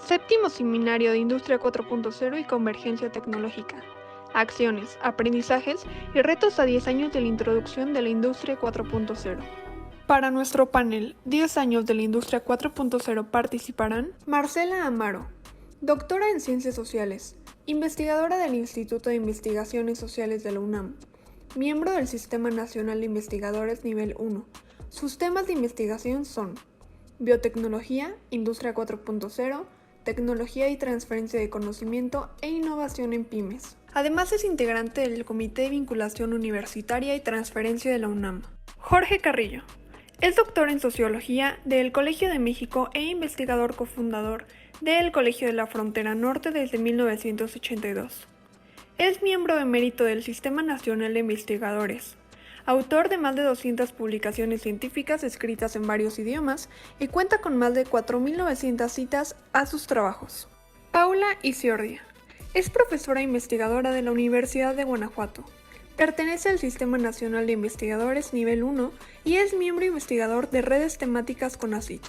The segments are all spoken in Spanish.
Séptimo Seminario de Industria 4.0 y Convergencia Tecnológica. Acciones, aprendizajes y retos a 10 años de la introducción de la Industria 4.0. Para nuestro panel 10 años de la Industria 4.0 participarán Marcela Amaro, doctora en Ciencias Sociales, investigadora del Instituto de Investigaciones Sociales de la UNAM, miembro del Sistema Nacional de Investigadores Nivel 1. Sus temas de investigación son biotecnología, Industria 4.0, tecnología y transferencia de conocimiento e innovación en pymes. Además es integrante del Comité de Vinculación Universitaria y Transferencia de la UNAM. Jorge Carrillo. Es doctor en Sociología del Colegio de México e investigador cofundador del Colegio de la Frontera Norte desde 1982. Es miembro emérito del Sistema Nacional de Investigadores, autor de más de 200 publicaciones científicas escritas en varios idiomas y cuenta con más de 4.900 citas a sus trabajos. Paula Isiordia. Es profesora investigadora de la Universidad de Guanajuato. Pertenece al Sistema Nacional de Investigadores Nivel 1 y es miembro investigador de redes temáticas CONACYT.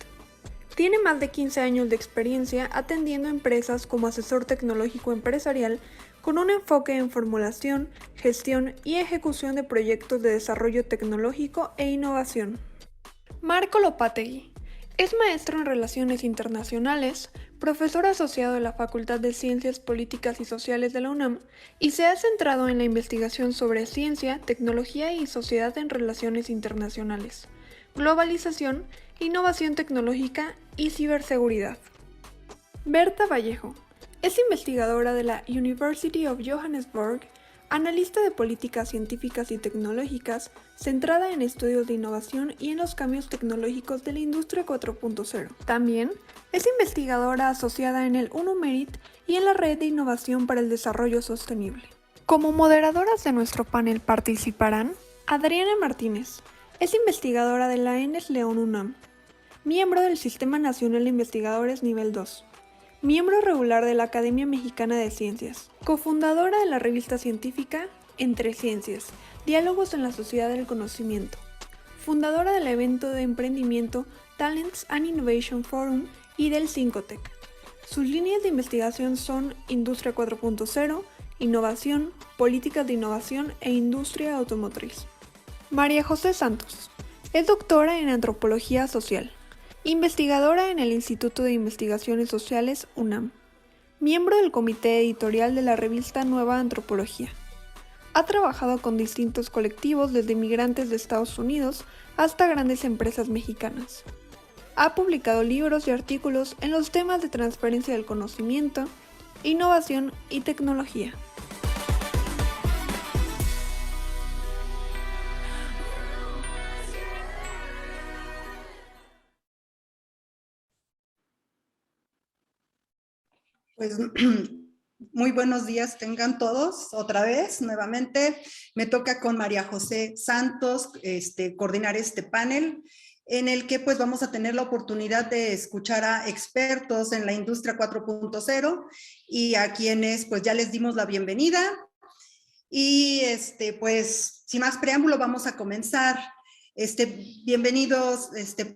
Tiene más de 15 años de experiencia atendiendo empresas como asesor tecnológico empresarial con un enfoque en formulación, gestión y ejecución de proyectos de desarrollo tecnológico e innovación. Marco Lopategui. Es maestro en Relaciones Internacionales, profesor asociado de la Facultad de Ciencias Políticas y Sociales de la UNAM y se ha centrado en la investigación sobre ciencia, tecnología y sociedad en relaciones internacionales, globalización, innovación tecnológica y ciberseguridad. Berta Vallejo. Es investigadora de la University of Johannesburg, analista de políticas científicas y tecnológicas, centrada en estudios de innovación y en los cambios tecnológicos de la industria 4.0. También es investigadora asociada en el UNO-MERIT y en la Red de Innovación para el Desarrollo Sostenible. Como moderadoras de nuestro panel participarán Adriana Martínez. Es investigadora de la ENES León UNAM, miembro del Sistema Nacional de Investigadores Nivel 2. Miembro regular de la Academia Mexicana de Ciencias, cofundadora de la revista científica Entre Ciencias, Diálogos en la Sociedad del Conocimiento, fundadora del evento de emprendimiento Talents and Innovation Forum y del Syncotec. Sus líneas de investigación son Industria 4.0, Innovación, Políticas de Innovación e Industria Automotriz. María José Santos. Es doctora en Antropología Social. Investigadora en el Instituto de Investigaciones Sociales UNAM. Miembro del comité editorial de la revista Nueva Antropología. Ha trabajado con distintos colectivos desde migrantes de Estados Unidos hasta grandes empresas mexicanas. Ha publicado libros y artículos en los temas de transferencia del conocimiento, innovación y tecnología. Pues muy buenos días tengan todos otra vez, nuevamente. Me toca con María José Santos coordinar este panel en el que pues vamos a tener la oportunidad de escuchar a expertos en la industria 4.0 y a quienes pues ya les dimos la bienvenida. Y pues sin más preámbulo vamos a comenzar. Bienvenidos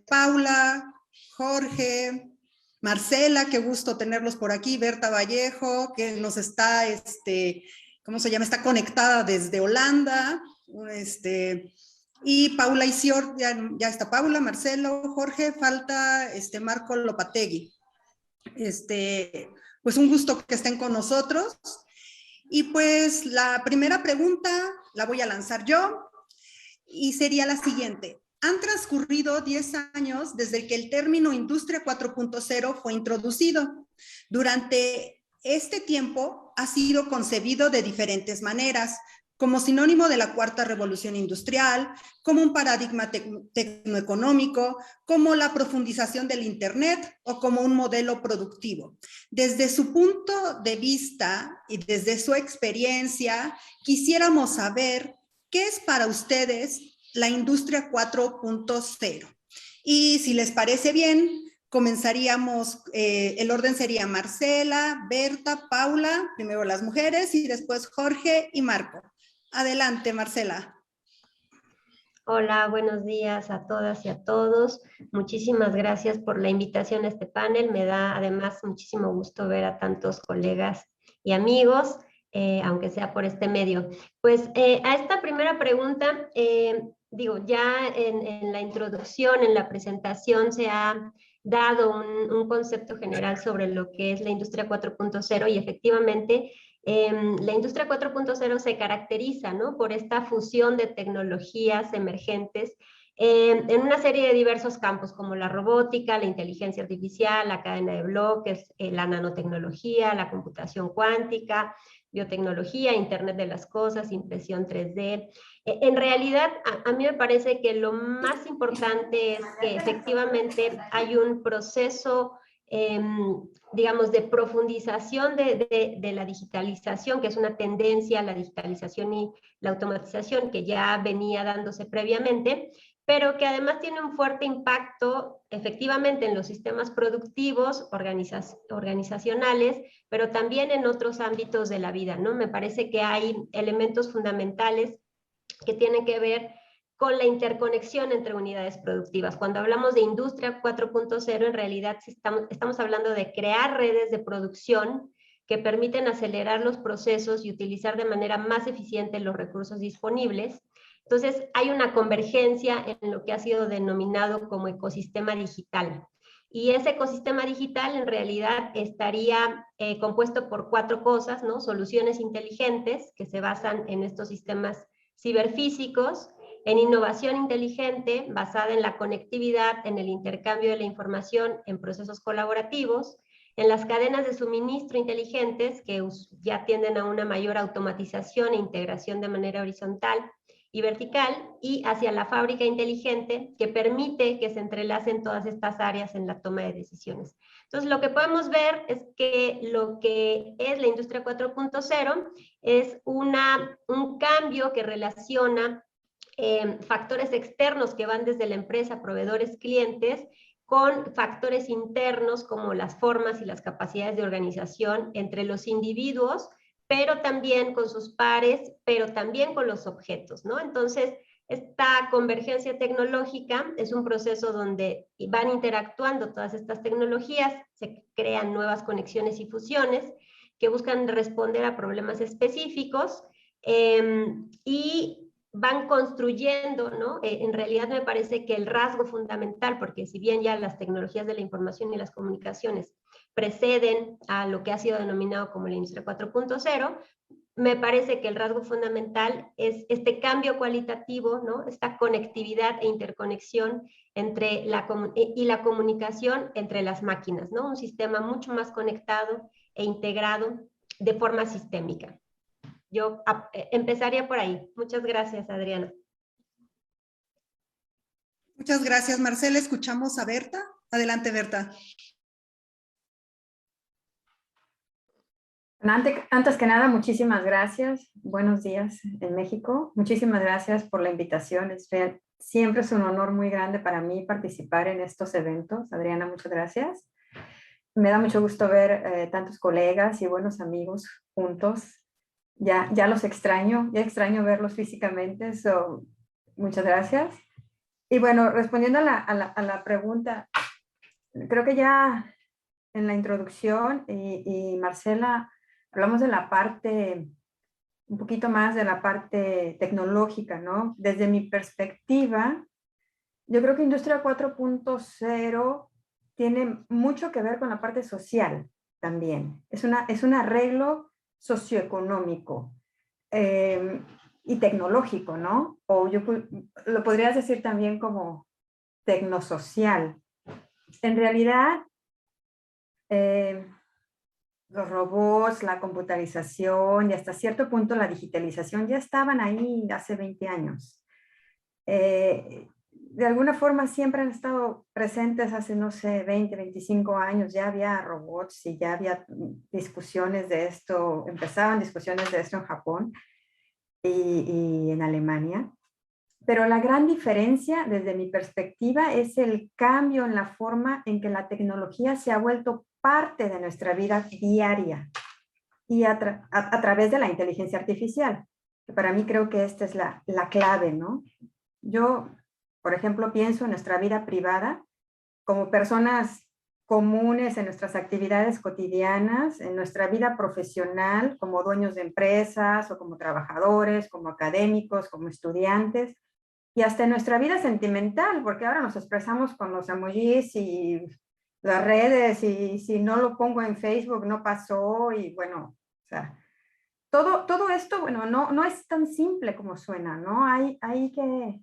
Paula, Jorge, Marcela, qué gusto tenerlos por aquí, Berta Vallejo, que nos está, ¿cómo se llama? Está conectada desde Holanda, y Paula Isior, ya está Paula, Marcelo, Jorge, falta Marco Lopategui. Pues un gusto que estén con nosotros. Y pues la primera pregunta la voy a lanzar yo y sería la siguiente. Han transcurrido 10 años desde que el término Industria 4.0 fue introducido. Durante este tiempo ha sido concebido de diferentes maneras, como sinónimo de la cuarta revolución industrial, como un paradigma tecnoeconómico, como la profundización del Internet o como un modelo productivo. Desde su punto de vista y desde su experiencia, quisiéramos saber qué es para ustedes la industria 4.0. Y si les parece bien, comenzaríamos, el orden sería Marcela, Berta, Paula, primero las mujeres y después Jorge y Marco. Adelante, Marcela. Hola, buenos días a todas y a todos. Muchísimas gracias por la invitación a este panel. Me da además muchísimo gusto ver a tantos colegas y amigos, aunque sea por este medio. Pues a esta primera pregunta, ya en la introducción, en la presentación, se ha dado un concepto general sobre lo que es la industria 4.0 y efectivamente la industria 4.0 se caracteriza, ¿no?, por esta fusión de tecnologías emergentes en una serie de diversos campos como la robótica, la inteligencia artificial, la cadena de bloques, la nanotecnología, la computación cuántica, biotecnología, Internet de las cosas, impresión 3D. En realidad, a mí me parece que lo más importante es que efectivamente hay un proceso digamos, de profundización de la digitalización, que es una tendencia a la digitalización y la automatización que ya venía dándose previamente, pero que además tiene un fuerte impacto efectivamente en los sistemas productivos, organizacionales, pero también en otros ámbitos de la vida, ¿no? Me parece que hay elementos fundamentales que tienen que ver con la interconexión entre unidades productivas. Cuando hablamos de industria 4.0, en realidad estamos hablando de crear redes de producción que permiten acelerar los procesos y utilizar de manera más eficiente los recursos disponibles. Entonces, hay una convergencia en lo que ha sido denominado como ecosistema digital. Y ese ecosistema digital en realidad estaría compuesto por 4 cosas, ¿no? Soluciones inteligentes que se basan en estos sistemas ciberfísicos, en innovación inteligente basada en la conectividad, en el intercambio de la información en procesos colaborativos, en las cadenas de suministro inteligentes que ya tienden a una mayor automatización e integración de manera horizontal y vertical, y hacia la fábrica inteligente que permite que se entrelacen todas estas áreas en la toma de decisiones. Entonces, lo que podemos ver es que lo que es la industria 4.0 es un cambio que relaciona factores externos que van desde la empresa, proveedores, clientes, con factores internos como las formas y las capacidades de organización entre los individuos, pero también con sus pares, pero también con los objetos, ¿no? Entonces, esta convergencia tecnológica es un proceso donde van interactuando todas estas tecnologías, se crean nuevas conexiones y fusiones que buscan responder a problemas específicos y van construyendo, ¿no? En realidad me parece que el rasgo fundamental, porque si bien ya las tecnologías de la información y las comunicaciones preceden a lo que ha sido denominado como la industria 4.0, me parece que el rasgo fundamental es este cambio cualitativo, ¿no? Esta conectividad e interconexión entre la comunicación entre las máquinas, ¿no? Un sistema mucho más conectado e integrado de forma sistémica. Yo empezaría por ahí. Muchas gracias, Adriana. Muchas gracias, Marcela. Escuchamos a Berta. Adelante, Berta. Antes que nada, muchísimas gracias. Buenos días en México. Muchísimas gracias por la invitación. Siempre es un honor muy grande para mí participar en estos eventos. Adriana, muchas gracias. Me da mucho gusto ver tantos colegas y buenos amigos juntos. Ya los extraño, ya extraño verlos físicamente, muchas gracias. Y bueno, respondiendo a la pregunta, creo que ya en la introducción y Marcela, hablamos de la parte, un poquito más de la parte tecnológica, ¿no? Desde mi perspectiva, yo creo que Industria 4.0 tiene mucho que ver con la parte social también. Es un arreglo socioeconómico y tecnológico, ¿no? O lo podrías decir también como tecnosocial. En realidad, los robots, la computarización y hasta cierto punto la digitalización ya estaban ahí hace 20 años. De alguna forma siempre han estado presentes hace, no sé, 20, 25 años, ya había robots y ya había discusiones de esto, empezaban discusiones de esto en Japón y en Alemania. Pero la gran diferencia, desde mi perspectiva, es el cambio en la forma en que la tecnología se ha vuelto parte de nuestra vida diaria y a través de la inteligencia artificial. Para mí creo que esta es la clave, ¿no? Yo, por ejemplo, pienso en nuestra vida privada como personas comunes en nuestras actividades cotidianas, en nuestra vida profesional, como dueños de empresas o como trabajadores, como académicos, como estudiantes, y hasta en nuestra vida sentimental, porque ahora nos expresamos con los emojis y las redes, y si no lo pongo en Facebook no pasó, y bueno, o sea, todo esto, bueno, no es tan simple como suena, ¿no? Hay que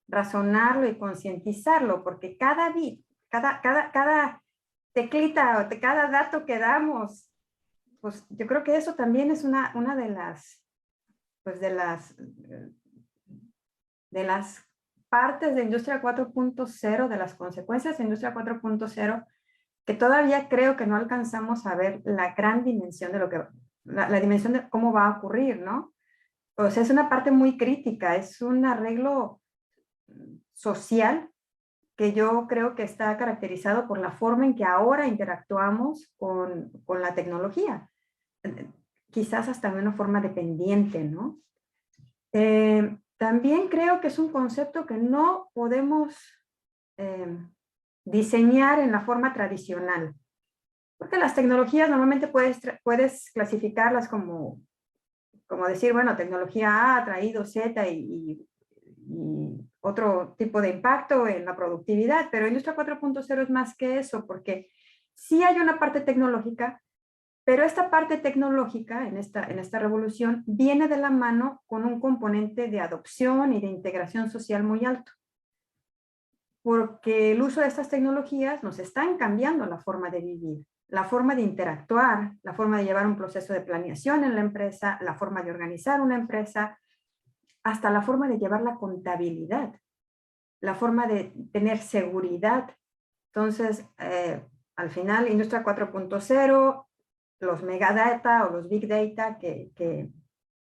razonarlo y concientizarlo, porque cada teclita o cada dato que damos, pues yo creo que eso también es una de las, pues de las partes de Industria 4.0, de las consecuencias de Industria 4.0, que todavía creo que no alcanzamos a ver la gran dimensión de lo que, la dimensión de cómo va a ocurrir, ¿no? O sea, es una parte muy crítica, es un arreglo social que yo creo que está caracterizado por la forma en que ahora interactuamos con la tecnología, quizás hasta de una forma dependiente, ¿no? También creo que es un concepto que no podemos diseñar en la forma tradicional, porque las tecnologías normalmente puedes clasificarlas como decir, bueno, tecnología A ha traído Z y otro tipo de impacto en la productividad, pero Industria 4.0 es más que eso, porque sí hay una parte tecnológica, pero esta parte tecnológica en esta revolución viene de la mano con un componente de adopción y de integración social muy alto, porque el uso de estas tecnologías nos están cambiando la forma de vivir, la forma de interactuar, la forma de llevar un proceso de planeación en la empresa, la forma de organizar una empresa, hasta la forma de llevar la contabilidad, la forma de tener seguridad. Entonces, al final, Industria 4.0, los megadata o los big data que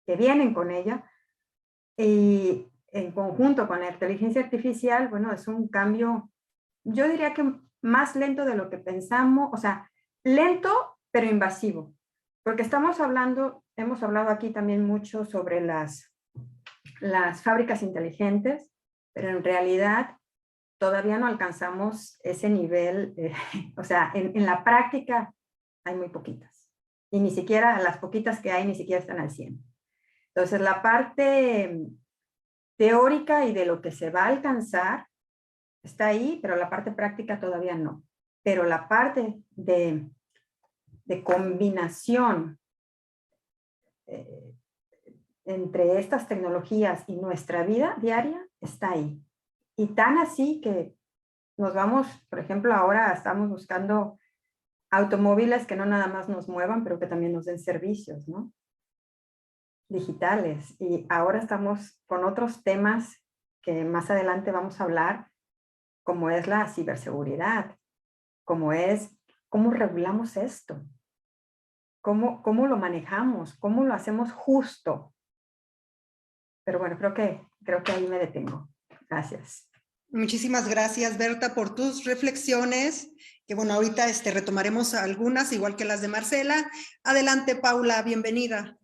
vienen con ella, y en conjunto con la inteligencia artificial, bueno, es un cambio, yo diría que más lento de lo que pensamos, o sea, lento pero invasivo, porque hemos hablado aquí también mucho sobre las fábricas inteligentes, pero en realidad todavía no alcanzamos ese nivel, o sea, en la práctica hay muy poquitas, y ni siquiera las poquitas que hay ni siquiera están al 100. Entonces, la parte teórica y de lo que se va a alcanzar está ahí, pero la parte práctica todavía no. Pero la parte de combinación entre estas tecnologías y nuestra vida diaria está ahí. Y tan así que nos vamos, por ejemplo, ahora estamos buscando automóviles que no nada más nos muevan, pero que también nos den servicios, ¿no? Digitales. Y ahora estamos con otros temas que más adelante vamos a hablar, como es la ciberseguridad, como es cómo regulamos esto, cómo lo manejamos, cómo lo hacemos justo. Pero bueno, creo que ahí me detengo. Gracias. Muchísimas gracias, Berta, por tus reflexiones, que bueno, ahorita retomaremos algunas, igual que las de Marcela. Adelante, Paula, bienvenida.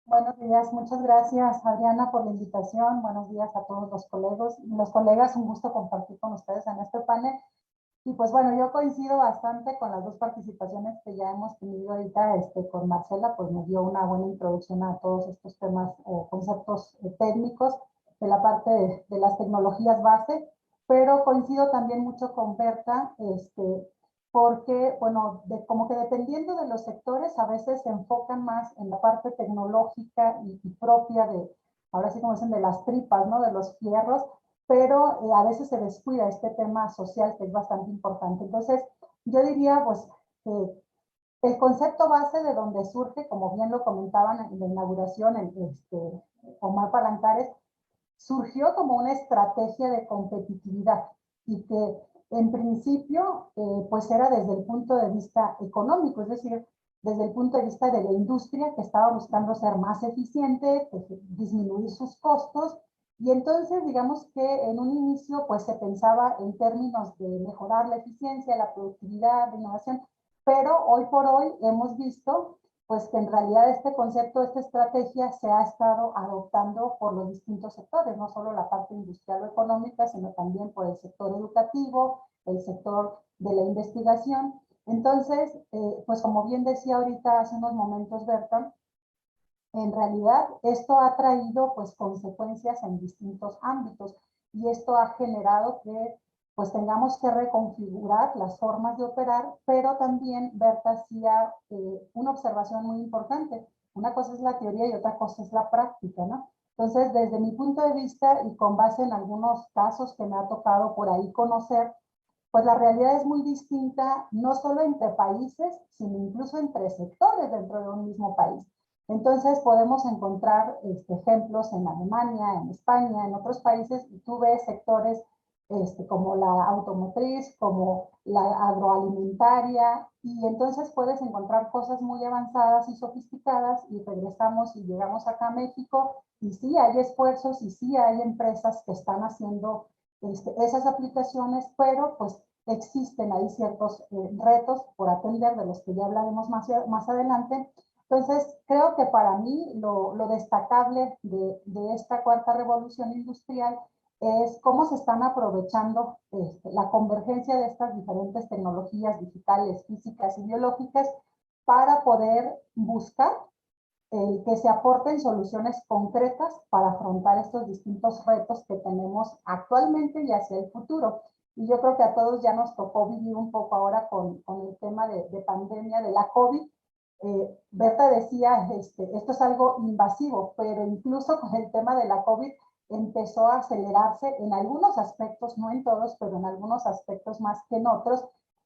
Buenos días, muchas gracias, Adriana, por la invitación. Buenos días a todos los colegas, un gusto compartir con ustedes en este panel. Y pues bueno, yo coincido bastante con las dos participaciones que ya hemos tenido ahorita con Marcela, pues nos dio una buena introducción a todos estos temas o conceptos técnicos de la parte de las tecnologías base, pero coincido también mucho con Berta, porque, bueno, como que dependiendo de los sectores, a veces se enfocan más en la parte tecnológica y propia de, ahora sí como dicen, de las tripas, ¿no? De los fierros, pero a veces se descuida este tema social que es bastante importante. Entonces, yo diría, pues, el concepto base de donde surge, como bien lo comentaban en la inauguración, Omar Palancares, surgió como una estrategia de competitividad y que en principio pues era desde el punto de vista económico, es decir, desde el punto de vista de la industria que estaba buscando ser más eficiente, pues, disminuir sus costos, y entonces digamos que en un inicio pues se pensaba en términos de mejorar la eficiencia, la productividad, la innovación, pero hoy por hoy hemos visto pues que en realidad este concepto, esta estrategia se ha estado adoptando por los distintos sectores, no solo la parte industrial o económica, sino también por el sector educativo, el sector de la investigación. Entonces, pues como bien decía ahorita hace unos momentos Berta, en realidad esto ha traído pues consecuencias en distintos ámbitos y esto ha generado que pues tengamos que reconfigurar las formas de operar, pero también Berta hacía una observación muy importante. Una cosa es la teoría y otra cosa es la práctica, ¿no? Entonces, desde mi punto de vista y con base en algunos casos que me ha tocado por ahí conocer, pues la realidad es muy distinta, no solo entre países, sino incluso entre sectores dentro de un mismo país. Entonces podemos encontrar ejemplos en Alemania, en España, en otros países, y tú ves sectores como la automotriz, como la agroalimentaria, y entonces puedes encontrar cosas muy avanzadas y sofisticadas, y regresamos y llegamos acá a México, y sí hay esfuerzos, y sí hay empresas que están haciendo esas aplicaciones, pero pues existen ahí ciertos retos por atender, de los que ya hablaremos más adelante. Entonces, creo que para mí lo destacable de esta cuarta revolución industrial es cómo se están aprovechando la convergencia de estas diferentes tecnologías digitales, físicas y biológicas para poder buscar que se aporten soluciones concretas para afrontar estos distintos retos que tenemos actualmente y hacia el futuro. Y yo creo que a todos ya nos tocó vivir un poco ahora con el tema de pandemia de la COVID. Berta decía, esto es algo invasivo, pero incluso con el tema de la COVID empezó a acelerarse en algunos aspectos, no en todos, pero en algunos aspectos más que en otros.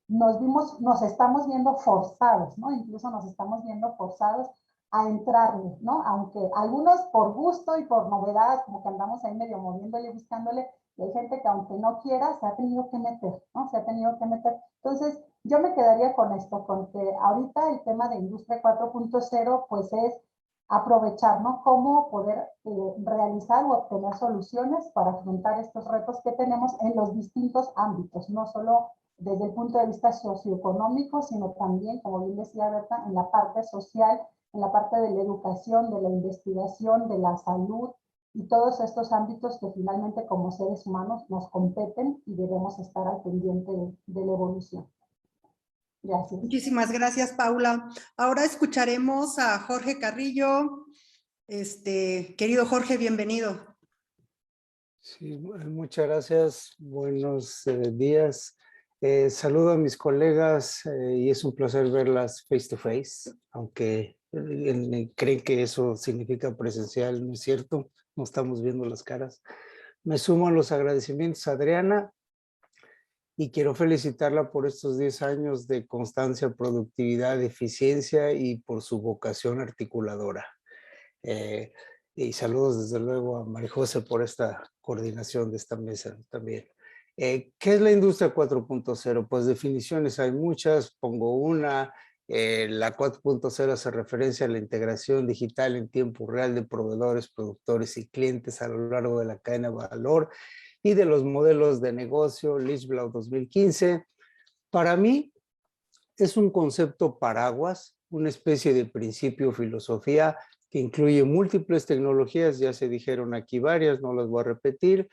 Nos estamos viendo forzados, ¿no? Incluso nos estamos viendo forzados a entrarle, ¿no? Aunque algunos por gusto y por novedad, como que andamos ahí medio moviéndole, buscándole, y hay gente que aunque no quiera, se ha tenido que meter, ¿no? Se ha tenido que meter. Entonces, yo me quedaría con esto, con que ahorita el tema de Industria 4.0, pues es aprovechar, ¿no? Cómo poder realizar o obtener soluciones para afrontar estos retos que tenemos en los distintos ámbitos, no solo desde el punto de vista socioeconómico, sino también, como bien decía Berta, en la parte social, en la parte de la educación, de la investigación, de la salud y todos estos ámbitos que finalmente como seres humanos nos competen y debemos estar al pendiente de la evolución. Gracias. Muchísimas gracias, Paula. Ahora escucharemos a Jorge Carrillo. Querido Jorge, bienvenido. Sí, muchas gracias. Buenos días. Saludo a mis colegas y es un placer verlas face to face, aunque creen que eso significa presencial, no es cierto, no estamos viendo las caras. Me sumo a los agradecimientos a Adriana y quiero felicitarla por estos 10 años de constancia, productividad, eficiencia y por su vocación articuladora. Y saludos desde luego a María José por esta coordinación de esta mesa también. ¿Qué es la industria 4.0? Pues definiciones hay muchas, pongo una. La 4.0 hace referencia a la integración digital en tiempo real de proveedores, productores y clientes a lo largo de la cadena de valor y de los modelos de negocio, Lichblau 2015. Para mí es un concepto paraguas, una especie de principio, filosofía que incluye múltiples tecnologías, ya se dijeron aquí varias, no las voy a repetir,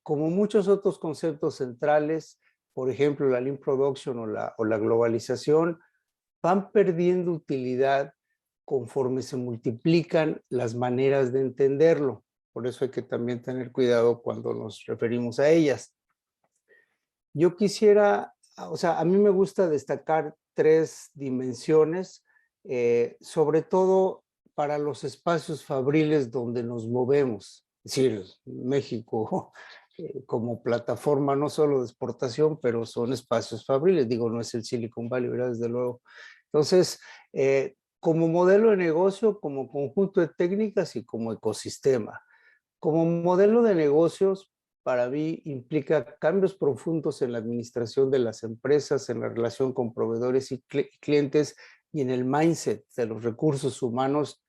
como muchos otros conceptos centrales, por ejemplo, la Lean Production o la globalización, van perdiendo utilidad conforme se multiplican las maneras de entenderlo. Por eso hay que también tener cuidado cuando nos referimos a ellas. Yo quisiera, o sea, a mí me gusta destacar 3 dimensiones, sobre todo para los espacios fabriles donde nos movemos. Es decir, México como plataforma no solo de exportación, pero son espacios fabriles. Digo, no es el Silicon Valley, ¿verdad? Desde luego. Entonces, como modelo de negocio, como conjunto de técnicas y como ecosistema. Como modelo de negocios, para mí implica cambios profundos en la administración de las empresas, en la relación con proveedores y clientes y en el mindset de los recursos humanos,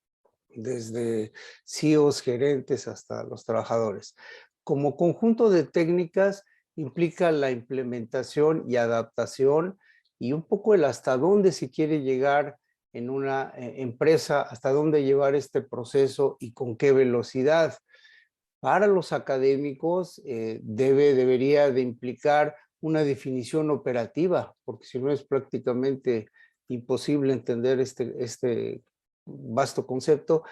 desde CEOs, gerentes hasta los trabajadores. Como conjunto de técnicas implica la implementación y adaptación y un poco el hasta dónde se quiere llegar en una empresa, hasta dónde llevar este proceso y con qué velocidad. Para los académicos debería de implicar una definición operativa, porque si no es prácticamente imposible entender este vasto concepto,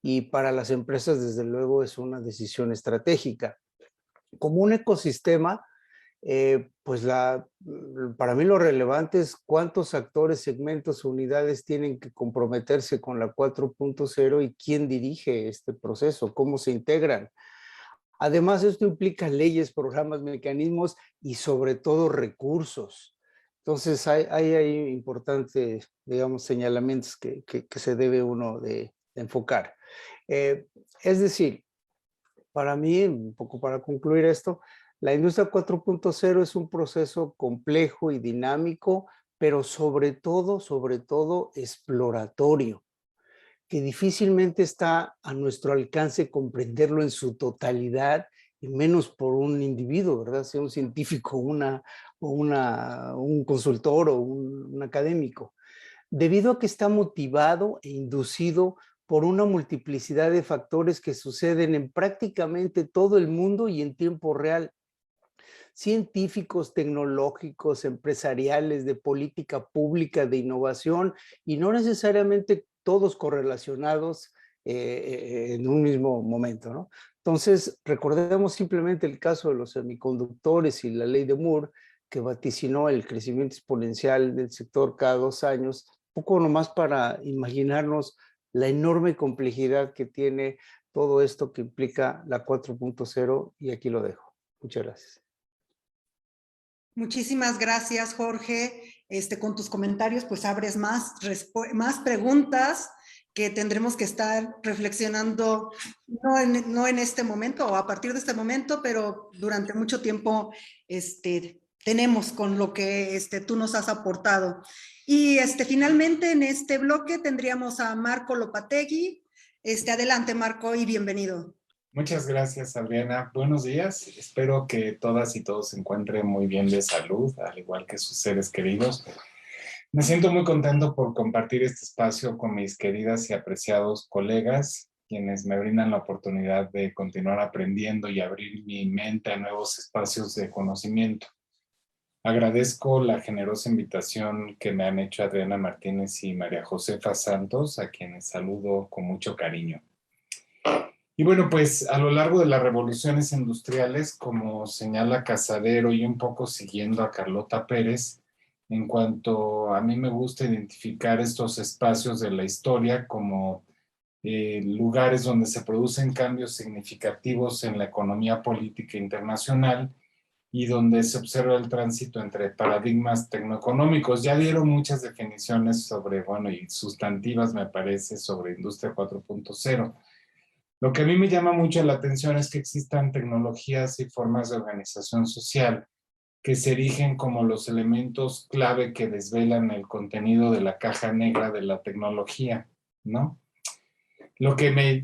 y para las empresas desde luego es una decisión estratégica. Como un ecosistema, pues para mí lo relevante es cuántos actores, segmentos, unidades tienen que comprometerse con la 4.0 y quién dirige este proceso, cómo se integran. Además, esto implica leyes, programas, mecanismos y sobre todo recursos. Entonces, hay importantes, digamos, señalamientos que se debe uno de enfocar. Es decir, para mí, un poco para concluir esto, la industria 4.0 es un proceso complejo y dinámico, pero sobre todo exploratorio, que difícilmente está a nuestro alcance comprenderlo en su totalidad, y menos por un individuo, ¿verdad? Sea un científico, un consultor o un académico, debido a que está motivado e inducido por una multiplicidad de factores que suceden en prácticamente todo el mundo y en tiempo real. Científicos, tecnológicos, empresariales, de política pública, de innovación, y no necesariamente todos correlacionados en un mismo momento, ¿no? Entonces, recordemos simplemente el caso de los semiconductores y la ley de Moore, que vaticinó el crecimiento exponencial del sector cada 2 años, poco nomás para imaginarnos la enorme complejidad que tiene todo esto que implica la 4.0, y aquí lo dejo. Muchas gracias. Muchísimas gracias, Jorge. Con tus comentarios, pues abres más preguntas que tendremos que estar reflexionando, no en este momento o a partir de este momento, pero durante mucho tiempo tenemos con lo que tú nos has aportado. Y finalmente en este bloque tendríamos a Marco Lopategui. Adelante, Marco, y bienvenido. Muchas gracias, Adriana. Buenos días. Espero que todas y todos se encuentren muy bien de salud, al igual que sus seres queridos. Me siento muy contento por compartir este espacio con mis queridas y apreciados colegas, quienes me brindan la oportunidad de continuar aprendiendo y abrir mi mente a nuevos espacios de conocimiento. Agradezco la generosa invitación que me han hecho Adriana Martínez y María Josefa Santos, a quienes saludo con mucho cariño. Y bueno, pues a lo largo de las revoluciones industriales, como señala Casadero y un poco siguiendo a Carlota Pérez, en cuanto a mí me gusta identificar estos espacios de la historia como lugares donde se producen cambios significativos en la economía política internacional y donde se observa el tránsito entre paradigmas tecnoeconómicos. Ya dieron muchas definiciones sobre, bueno, y sustantivas me parece, sobre Industria 4.0. Lo que a mí me llama mucho la atención es que existan tecnologías y formas de organización social que se erigen como los elementos clave que desvelan el contenido de la caja negra de la tecnología, ¿no?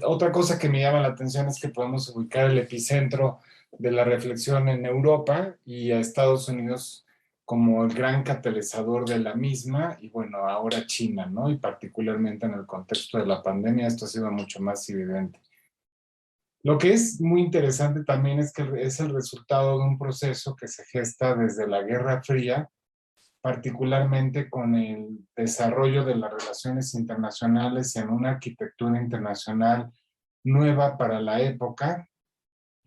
Otra cosa que me llama la atención es que podemos ubicar el epicentro de la reflexión en Europa y a Estados Unidos como el gran catalizador de la misma, y bueno, ahora China, ¿no? Y particularmente en el contexto de la pandemia esto ha sido mucho más evidente. Lo que es muy interesante también es que es el resultado de un proceso que se gesta desde la Guerra Fría, particularmente con el desarrollo de las relaciones internacionales en una arquitectura internacional nueva para la época,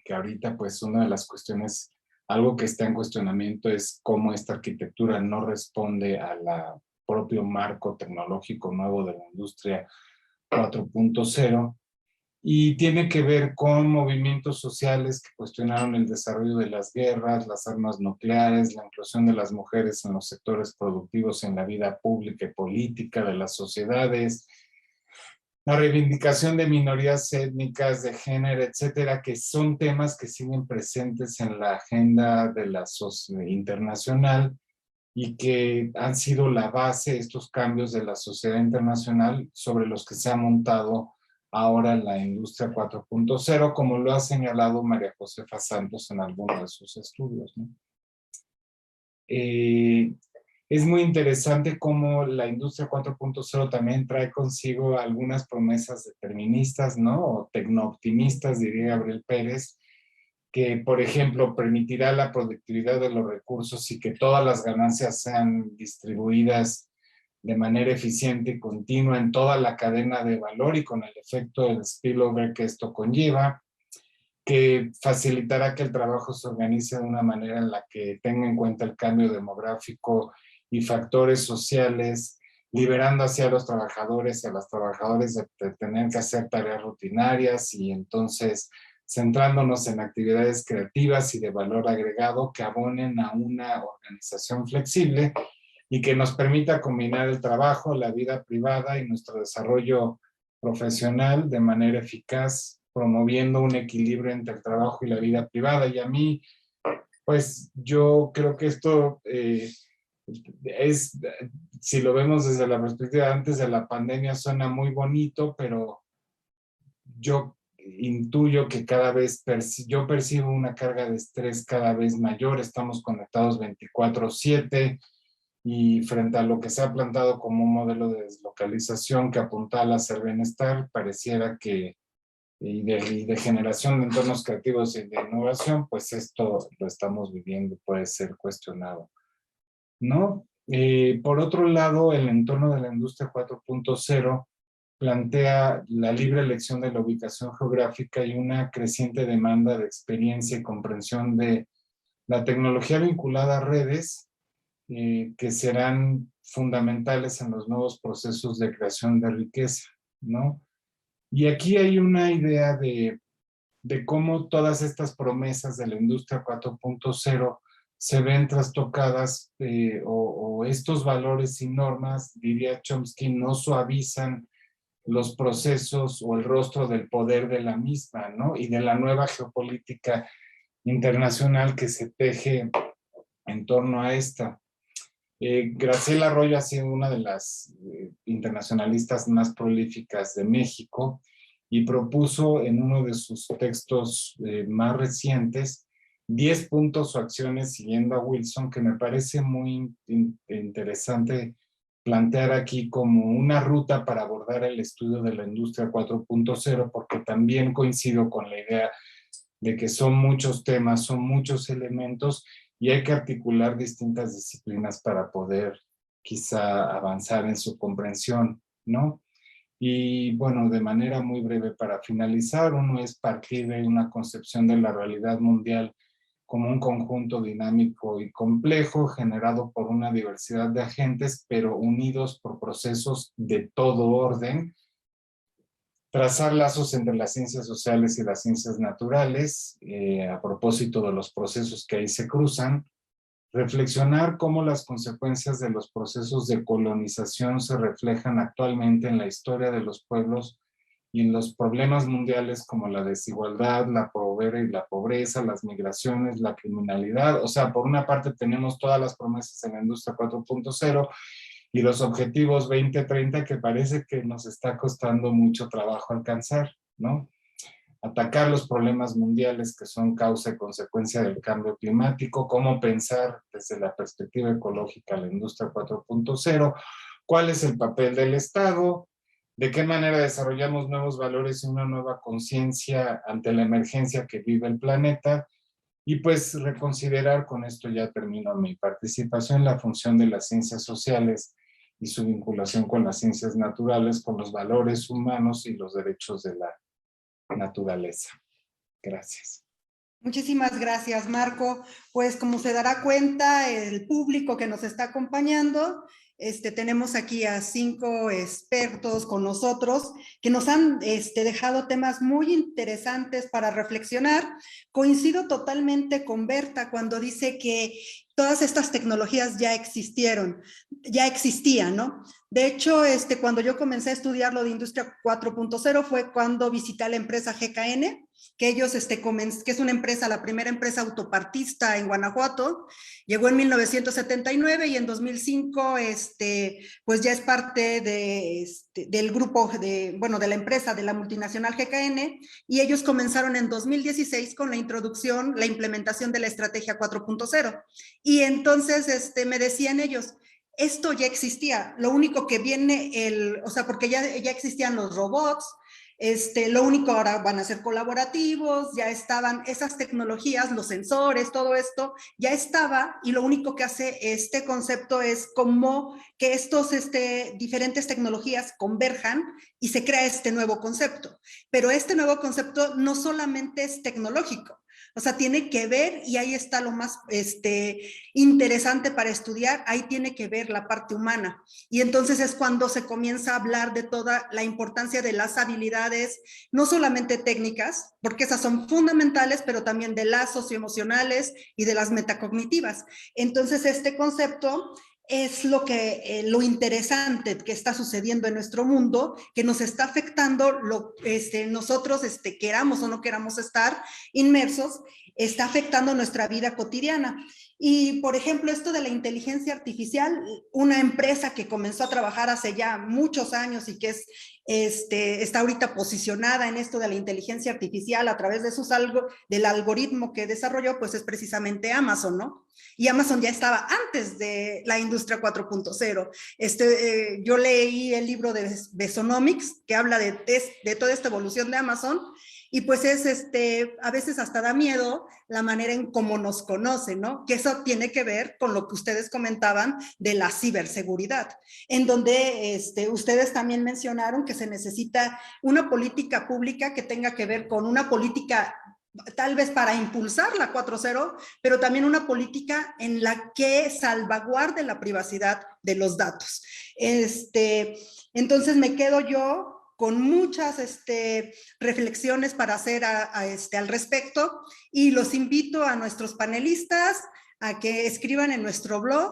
que ahorita pues una de las cuestiones, algo que está en cuestionamiento es cómo esta arquitectura no responde al propio marco tecnológico nuevo de la industria 4.0, y tiene que ver con movimientos sociales que cuestionaron el desarrollo de las guerras, las armas nucleares, la inclusión de las mujeres en los sectores productivos en la vida pública y política de las sociedades, la reivindicación de minorías étnicas, de género, etcétera, que son temas que siguen presentes en la agenda de la sociedad internacional y que han sido la base, estos cambios de la sociedad internacional sobre los que se ha montado ahora la industria 4.0, como lo ha señalado María Josefa Santos en algunos de sus estudios, ¿no? es muy interesante cómo la industria 4.0 también trae consigo algunas promesas deterministas, ¿no? O tecnooptimistas, diría Gabriel Pérez, que, por ejemplo, permitirá la productividad de los recursos y que todas las ganancias sean distribuidas de manera eficiente y continua en toda la cadena de valor y con el efecto del spillover que esto conlleva, que facilitará que el trabajo se organice de una manera en la que tenga en cuenta el cambio demográfico y factores sociales, liberando así a los trabajadores y a las trabajadoras de tener que hacer tareas rutinarias y entonces centrándonos en actividades creativas y de valor agregado que abonen a una organización flexible y que nos permita combinar el trabajo, la vida privada y nuestro desarrollo profesional de manera eficaz, promoviendo un equilibrio entre el trabajo y la vida privada. Y a mí, pues yo creo que esto es, si lo vemos desde la perspectiva antes de la pandemia, suena muy bonito, pero yo intuyo que cada vez yo percibo una carga de estrés cada vez mayor, estamos conectados 24/7 y frente a lo que se ha plantado como un modelo de deslocalización que apuntala a hacer bienestar, pareciera que y de generación de entornos creativos y de innovación, pues esto lo estamos viviendo, puede ser cuestionado, ¿no? Por otro lado, el entorno de la industria 4.0 plantea la libre elección de la ubicación geográfica y una creciente demanda de experiencia y comprensión de la tecnología vinculada a redes que serán fundamentales en los nuevos procesos de creación de riqueza, ¿no? Y aquí hay una idea de cómo todas estas promesas de la industria 4.0 se ven trastocadas o estos valores y normas, diría Chomsky, no suavizan los procesos o el rostro del poder de la misma, ¿no? Y de la nueva geopolítica internacional que se teje en torno a esta. Graciela Arroyo ha sido una de las internacionalistas más prolíficas de México y propuso en uno de sus textos más recientes 10 puntos o acciones siguiendo a Wilson que me parece muy interesante plantear aquí como una ruta para abordar el estudio de la industria 4.0 porque también coincido con la idea de que son muchos temas, son muchos elementos y hay que articular distintas disciplinas para poder quizá avanzar en su comprensión, ¿no? Y bueno, de manera muy breve para finalizar, uno es partir de una concepción de la realidad mundial como un conjunto dinámico y complejo generado por una diversidad de agentes, pero unidos por procesos de todo orden, trazar lazos entre las ciencias sociales y las ciencias naturales, a propósito de los procesos que ahí se cruzan, reflexionar cómo las consecuencias de los procesos de colonización se reflejan actualmente en la historia de los pueblos y en los problemas mundiales como la desigualdad, la pobreza, las migraciones, la criminalidad. O sea, por una parte tenemos todas las promesas en la industria 4.0 y los objetivos 2030 que parece que nos está costando mucho trabajo alcanzar, ¿no? Atacar los problemas mundiales que son causa y consecuencia del cambio climático, cómo pensar desde la perspectiva ecológica la industria 4.0, cuál es el papel del Estado, de qué manera desarrollamos nuevos valores y una nueva conciencia ante la emergencia que vive el planeta, y pues reconsiderar, con esto ya termino mi participación, la función de las ciencias sociales y su vinculación con las ciencias naturales, con los valores humanos y los derechos de la naturaleza. Gracias. Muchísimas gracias, Marco. Pues como se dará cuenta el público que nos está acompañando, tenemos aquí a 5 expertos con nosotros que nos han dejado temas muy interesantes para reflexionar. Coincido totalmente con Berta cuando dice que todas estas tecnologías ya existían, ¿no? De hecho, cuando yo comencé a estudiar lo de Industria 4.0 fue cuando visité la empresa GKN, que ellos, que es una empresa, la primera empresa autopartista en Guanajuato, llegó en 1979 y en 2005, pues ya es parte del grupo, de la empresa, de la multinacional GKN, y ellos comenzaron en 2016 con la introducción, la implementación de la estrategia 4.0. Y entonces me decían ellos, esto ya existía, lo único que viene, o sea, porque ya existían los robots, lo único ahora van a ser colaborativos, ya estaban esas tecnologías, los sensores, todo esto ya estaba, y lo único que hace este concepto es como que estos diferentes tecnologías converjan y se crea este nuevo concepto. Pero este nuevo concepto no solamente es tecnológico, o sea, tiene que ver, y ahí está lo más interesante para estudiar, ahí tiene que ver la parte humana. Y entonces es cuando se comienza a hablar de toda la importancia de las habilidades, no solamente técnicas, porque esas son fundamentales, pero también de las socioemocionales y de las metacognitivas. Entonces este concepto es lo interesante que está sucediendo en nuestro mundo, que nos está afectando, nosotros queramos o no queramos estar inmersos, está afectando nuestra vida cotidiana. Y, por ejemplo, esto de la inteligencia artificial, una empresa que comenzó a trabajar hace ya muchos años y que está ahorita posicionada en esto de la inteligencia artificial a través de del algoritmo que desarrolló, pues es precisamente Amazon, ¿no? Y Amazon ya estaba antes de la industria 4.0. Yo leí el libro de Besonomics, que habla de toda esta evolución de Amazon, y pues es a veces hasta da miedo la manera en cómo nos conocen, ¿no? Que eso tiene que ver con lo que ustedes comentaban de la ciberseguridad, en donde ustedes también mencionaron que se necesita una política pública que tenga que ver con una política tal vez para impulsar la 4.0, pero también una política en la que salvaguarde la privacidad de los datos. Entonces me quedo yo con muchas reflexiones para hacer al respecto, y los invito a nuestros panelistas a que escriban en nuestro blog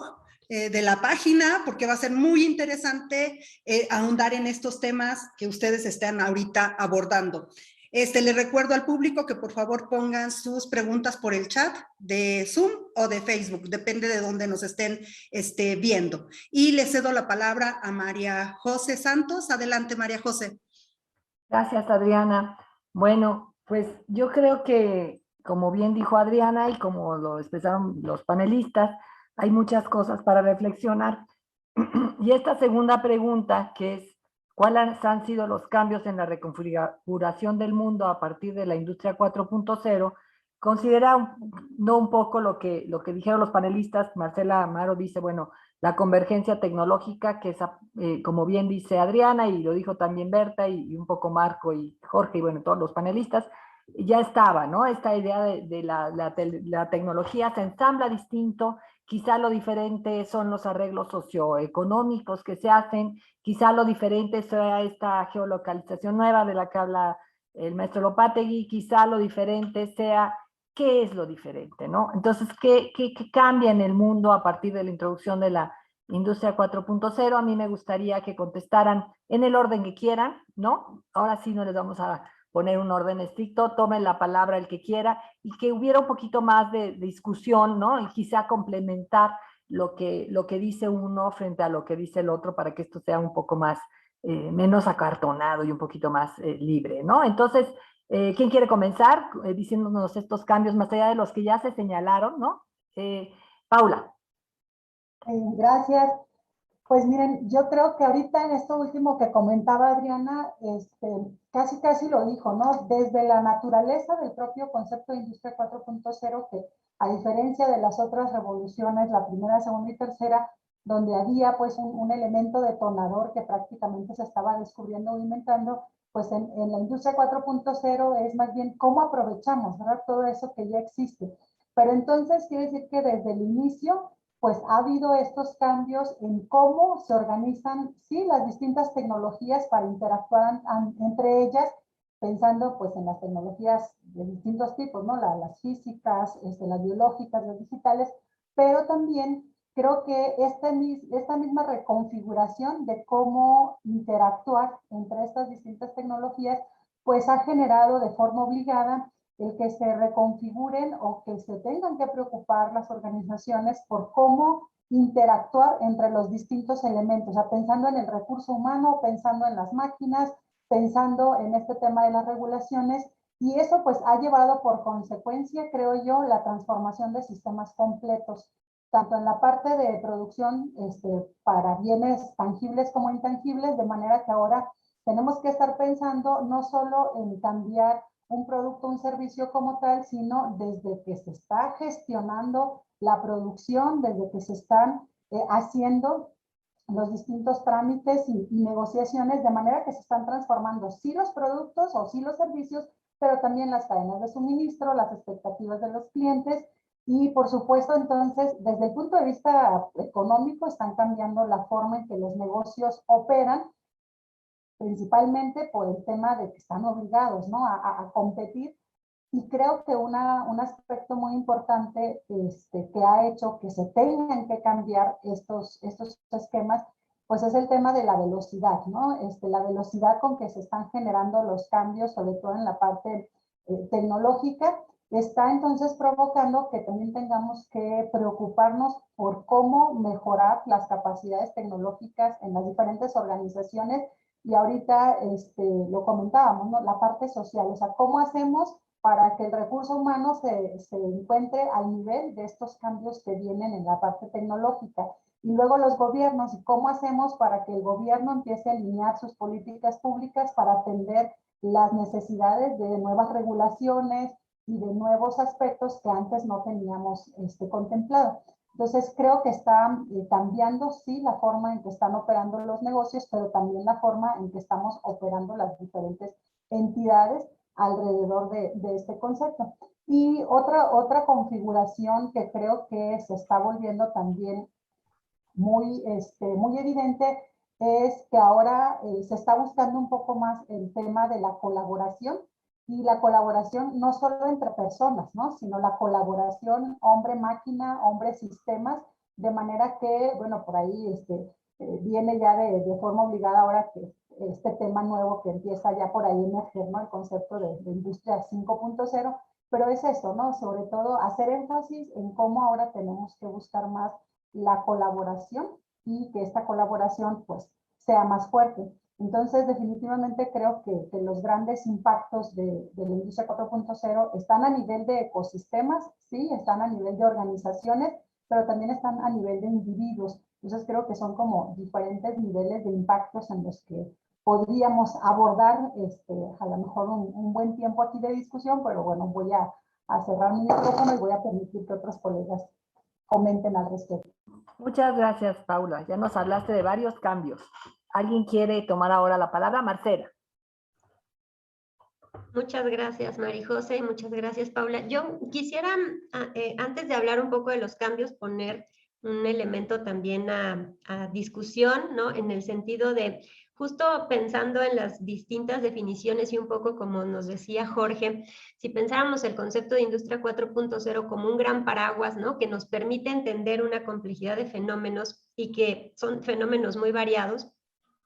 de la página, porque va a ser muy interesante ahondar en estos temas que ustedes están ahorita abordando. Le recuerdo al público que por favor pongan sus preguntas por el chat de Zoom o de Facebook, depende de dónde nos estén viendo. Y le cedo la palabra a María José Santos. Adelante, María José. Gracias, Adriana. Bueno, pues yo creo que, como bien dijo Adriana y como lo expresaron los panelistas, hay muchas cosas para reflexionar. Y esta segunda pregunta, que es, ¿cuáles han sido los cambios en la reconfiguración del mundo a partir de la industria 4.0? Considera no un poco lo que dijeron los panelistas. Marcela Amaro dice, bueno, la convergencia tecnológica, que es, como bien dice Adriana, y lo dijo también Berta, y un poco Marco y Jorge, y bueno, todos los panelistas, ya estaba, ¿no? Esta idea de la tecnología se ensambla distinto. Quizá lo diferente son los arreglos socioeconómicos que se hacen, quizá lo diferente sea esta geolocalización nueva de la que habla el maestro Lopategui, quizá lo diferente sea qué es lo diferente, ¿no? Entonces, ¿qué cambia en el mundo a partir de la introducción de la industria 4.0? A mí me gustaría que contestaran en el orden que quieran, ¿no? Ahora sí no les vamos a poner un orden estricto, tomen la palabra el que quiera, y que hubiera un poquito más de discusión, ¿no? Y quizá complementar lo que dice uno frente a lo que dice el otro, para que esto sea un poco más, menos acartonado y un poquito más libre, ¿no? Entonces, ¿quién quiere comenzar diciéndonos estos cambios más allá de los que ya se señalaron, ¿no? Paula. Gracias. Pues miren, yo creo que ahorita en esto último que comentaba Adriana, casi lo dijo, ¿no? Desde la naturaleza del propio concepto de industria 4.0, que a diferencia de las otras revoluciones, la primera, segunda y tercera, donde había pues un elemento detonador que prácticamente se estaba descubriendo o inventando, pues en la industria 4.0 es más bien cómo aprovechamos, ¿verdad? Todo eso que ya existe. Pero entonces quiere decir que desde el inicio pues ha habido estos cambios en cómo se organizan, sí, las distintas tecnologías para interactuar entre ellas, pensando pues en las tecnologías de distintos tipos, ¿no? Las físicas, las biológicas, las digitales, pero también creo que esta misma reconfiguración de cómo interactuar entre estas distintas tecnologías, pues ha generado de forma obligada el que se reconfiguren o que se tengan que preocupar las organizaciones por cómo interactuar entre los distintos elementos, o sea, pensando en el recurso humano, pensando en las máquinas, pensando en este tema de las regulaciones, y eso pues ha llevado por consecuencia, creo yo, la transformación de sistemas completos. tanto en la parte de producción para bienes tangibles como intangibles, de manera que ahora tenemos que estar pensando no solo en cambiar un producto, un servicio como tal, sino desde que se está gestionando la producción, desde que se están haciendo los distintos trámites y negociaciones, de manera que se están transformando sí los productos o sí los servicios, pero también las cadenas de suministro, las expectativas de los clientes y por supuesto entonces desde el punto de vista económico están cambiando la forma en que los negocios operan, principalmente por el tema de que están obligados, ¿no?, a competir. Y creo que un aspecto muy importante que ha hecho que se tengan que cambiar estos esquemas, pues es el tema de la velocidad, ¿no? La velocidad con que se están generando los cambios, sobre todo en la parte tecnológica, está entonces provocando que también tengamos que preocuparnos por cómo mejorar las capacidades tecnológicas en las diferentes organizaciones. Y ahorita lo comentábamos, ¿no?, la parte social, o sea, ¿cómo hacemos para que el recurso humano se encuentre al nivel de estos cambios que vienen en la parte tecnológica? Y luego los gobiernos, ¿y cómo hacemos para que el gobierno empiece a alinear sus políticas públicas para atender las necesidades de nuevas regulaciones y de nuevos aspectos que antes no teníamos contemplado? Entonces creo que está cambiando, sí, la forma en que están operando los negocios, pero también la forma en que estamos operando las diferentes entidades alrededor de este concepto. Y otra configuración que creo que se está volviendo también muy evidente es que ahora se está buscando un poco más el tema de la colaboración, y la colaboración no solo entre personas, ¿no?, sino la colaboración hombre-máquina, hombre-sistemas, de manera que, bueno, por ahí viene ya de forma obligada ahora que este tema nuevo que empieza ya por ahí a emerger, ¿no?, el concepto de industria 5.0, pero es eso, ¿no?, sobre todo hacer énfasis en cómo ahora tenemos que buscar más la colaboración y que esta colaboración pues sea más fuerte. Entonces definitivamente creo que los grandes impactos de la industria 4.0 están a nivel de ecosistemas, sí, están a nivel de organizaciones, pero también están a nivel de individuos. Entonces creo que son como diferentes niveles de impactos en los que podríamos abordar a lo mejor un buen tiempo aquí de discusión, pero bueno, voy a cerrar mi micrófono y voy a permitir que otros colegas comenten al respecto. Muchas gracias, Paula. Ya nos hablaste de varios cambios. ¿Alguien quiere tomar ahora la palabra? Marcela. Muchas gracias, María José, y muchas gracias, Paula. Yo quisiera, antes de hablar un poco de los cambios, poner un elemento también a discusión, ¿no?, en el sentido de, justo pensando en las distintas definiciones y un poco como nos decía Jorge, si pensáramos el concepto de industria 4.0 como un gran paraguas, ¿no?, que nos permite entender una complejidad de fenómenos y que son fenómenos muy variados,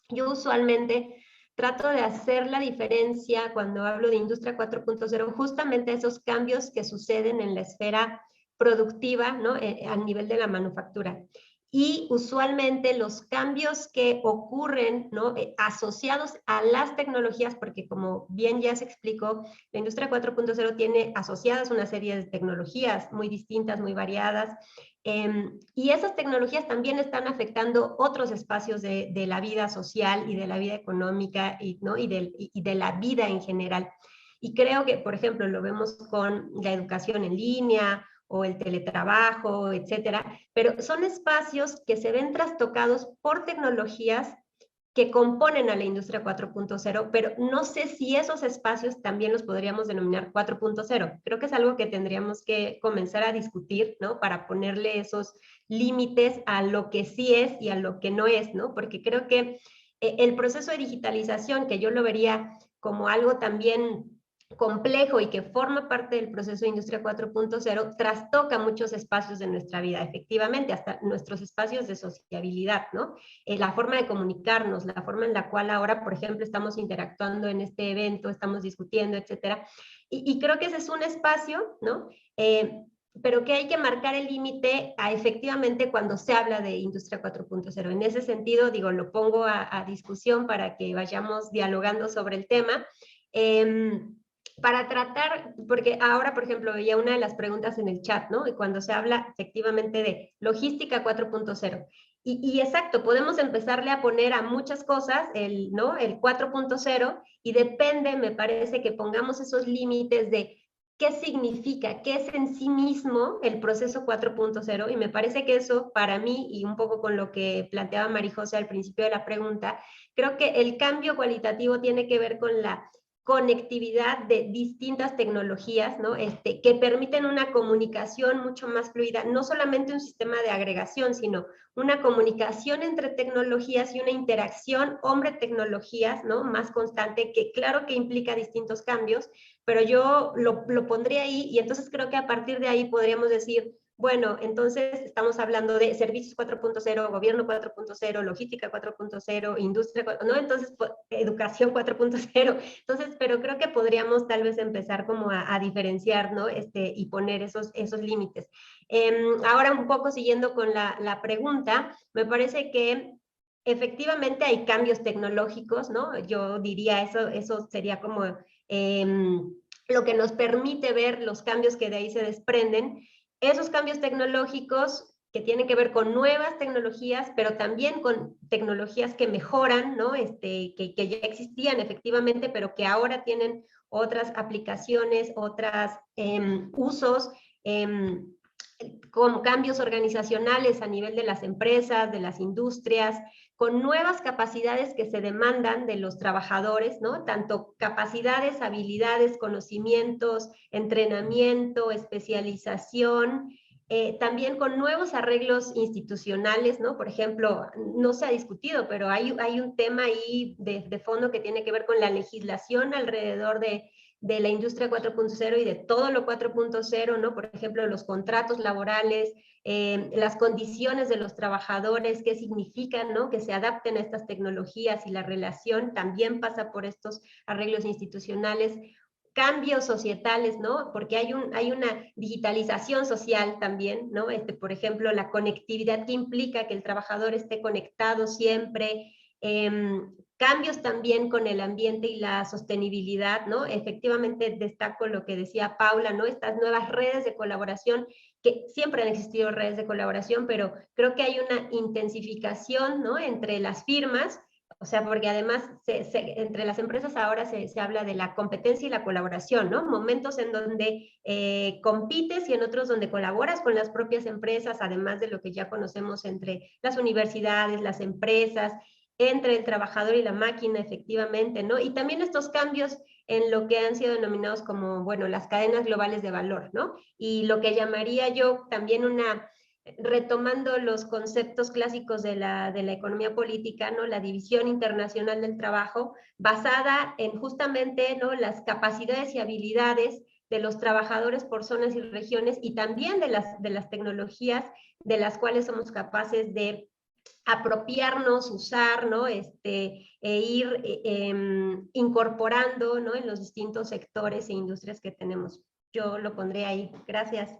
yo usualmente trato de hacer la diferencia cuando hablo de industria 4.0, justamente esos cambios que suceden en la esfera productiva, ¿no?, a nivel de la manufactura. Y usualmente los cambios que ocurren, ¿no?, asociados a las tecnologías, porque como bien ya se explicó, la industria 4.0 tiene asociadas una serie de tecnologías muy distintas, muy variadas, y esas tecnologías también están afectando otros espacios de la vida social y de la vida económica ¿no?, y de la vida en general. Y creo que, por ejemplo, lo vemos con la educación en línea o el teletrabajo, etcétera, pero son espacios que se ven trastocados por tecnologías que componen a la industria 4.0, pero no sé si esos espacios también los podríamos denominar 4.0. Creo que es algo que tendríamos que comenzar a discutir, ¿no?, para ponerle esos límites a lo que sí es y a lo que no es, ¿no? Porque creo que el proceso de digitalización, que yo lo vería como algo también complejo y que forma parte del proceso de industria 4.0, trastoca muchos espacios de nuestra vida, efectivamente, hasta nuestros espacios de sociabilidad, ¿no? La forma de comunicarnos, la forma en la cual ahora, por ejemplo, estamos interactuando en este evento, estamos discutiendo, etcétera. Y creo que ese es un espacio, ¿no?, pero que hay que marcar el límite efectivamente cuando se habla de industria 4.0. En ese sentido, digo, lo pongo a discusión para que vayamos dialogando sobre el tema. para tratar, porque ahora, por ejemplo, veía una de las preguntas en el chat, ¿no? Y cuando se habla efectivamente de logística 4.0. Y exacto, podemos empezarle a poner a muchas cosas ¿no? El 4.0 y depende, me parece, que pongamos esos límites de qué significa, qué es en sí mismo el proceso 4.0, y me parece que eso, para mí, y un poco con lo que planteaba Marijose al principio de la pregunta, creo que el cambio cualitativo tiene que ver con la conectividad de distintas tecnologías, ¿no? Que permiten una comunicación mucho más fluida, no solamente un sistema de agregación, sino una comunicación entre tecnologías y una interacción hombre-tecnologías, ¿no? Más constante, que claro que implica distintos cambios, pero yo lo pondría ahí, y entonces creo que a partir de ahí podríamos decir, bueno, entonces estamos hablando de servicios 4.0, gobierno 4.0, logística 4.0, industria, ¿no? Entonces, educación 4.0. Entonces, pero creo que podríamos tal vez empezar como a diferenciar, ¿no? Y poner esos límites. Ahora un poco siguiendo con la pregunta, me parece que efectivamente hay cambios tecnológicos, ¿no? Yo diría eso sería como lo que nos permite ver los cambios que de ahí se desprenden. Esos cambios tecnológicos que tienen que ver con nuevas tecnologías, pero también con tecnologías que mejoran, ¿no? Que ya existían efectivamente, pero que ahora tienen otras aplicaciones, otros usos, con cambios organizacionales a nivel de las empresas, de las industrias, con nuevas capacidades que se demandan de los trabajadores, ¿no? Tanto capacidades, habilidades, conocimientos, entrenamiento, especialización, también con nuevos arreglos institucionales, ¿no? Por ejemplo, no se ha discutido, pero hay un tema ahí de fondo que tiene que ver con la legislación alrededor de la industria 4.0 y de todo lo 4.0, ¿no? Por ejemplo, los contratos laborales, las condiciones de los trabajadores, qué significan, ¿no? Que se adapten a estas tecnologías, y la relación también pasa por estos arreglos institucionales. Cambios societales, ¿no? Porque hay una digitalización social también, ¿no? Por ejemplo, la conectividad que implica que el trabajador esté conectado siempre, cambios también con el ambiente y la sostenibilidad, ¿no? Efectivamente destaco lo que decía Paula, ¿no? Estas nuevas redes de colaboración, que siempre han existido redes de colaboración, pero creo que hay una intensificación, ¿no? Entre las firmas, o sea, porque además entre las empresas ahora se habla de la competencia y la colaboración, ¿no? Momentos en donde compites y en otros donde colaboras con las propias empresas, además de lo que ya conocemos entre las universidades, las empresas, entre el trabajador y la máquina, efectivamente, ¿no? Y también estos cambios en lo que han sido denominados como, bueno, las cadenas globales de valor, ¿no? Y lo que llamaría yo también retomando los conceptos clásicos de la economía política, ¿no? La división internacional del trabajo, basada en justamente, ¿no? Las capacidades y habilidades de los trabajadores por zonas y regiones, y también de las tecnologías de las cuales somos capaces de apropiarnos, usar, ¿no? Ir incorporando, ¿no? En los distintos sectores e industrias que tenemos. Yo lo pondré ahí. Gracias.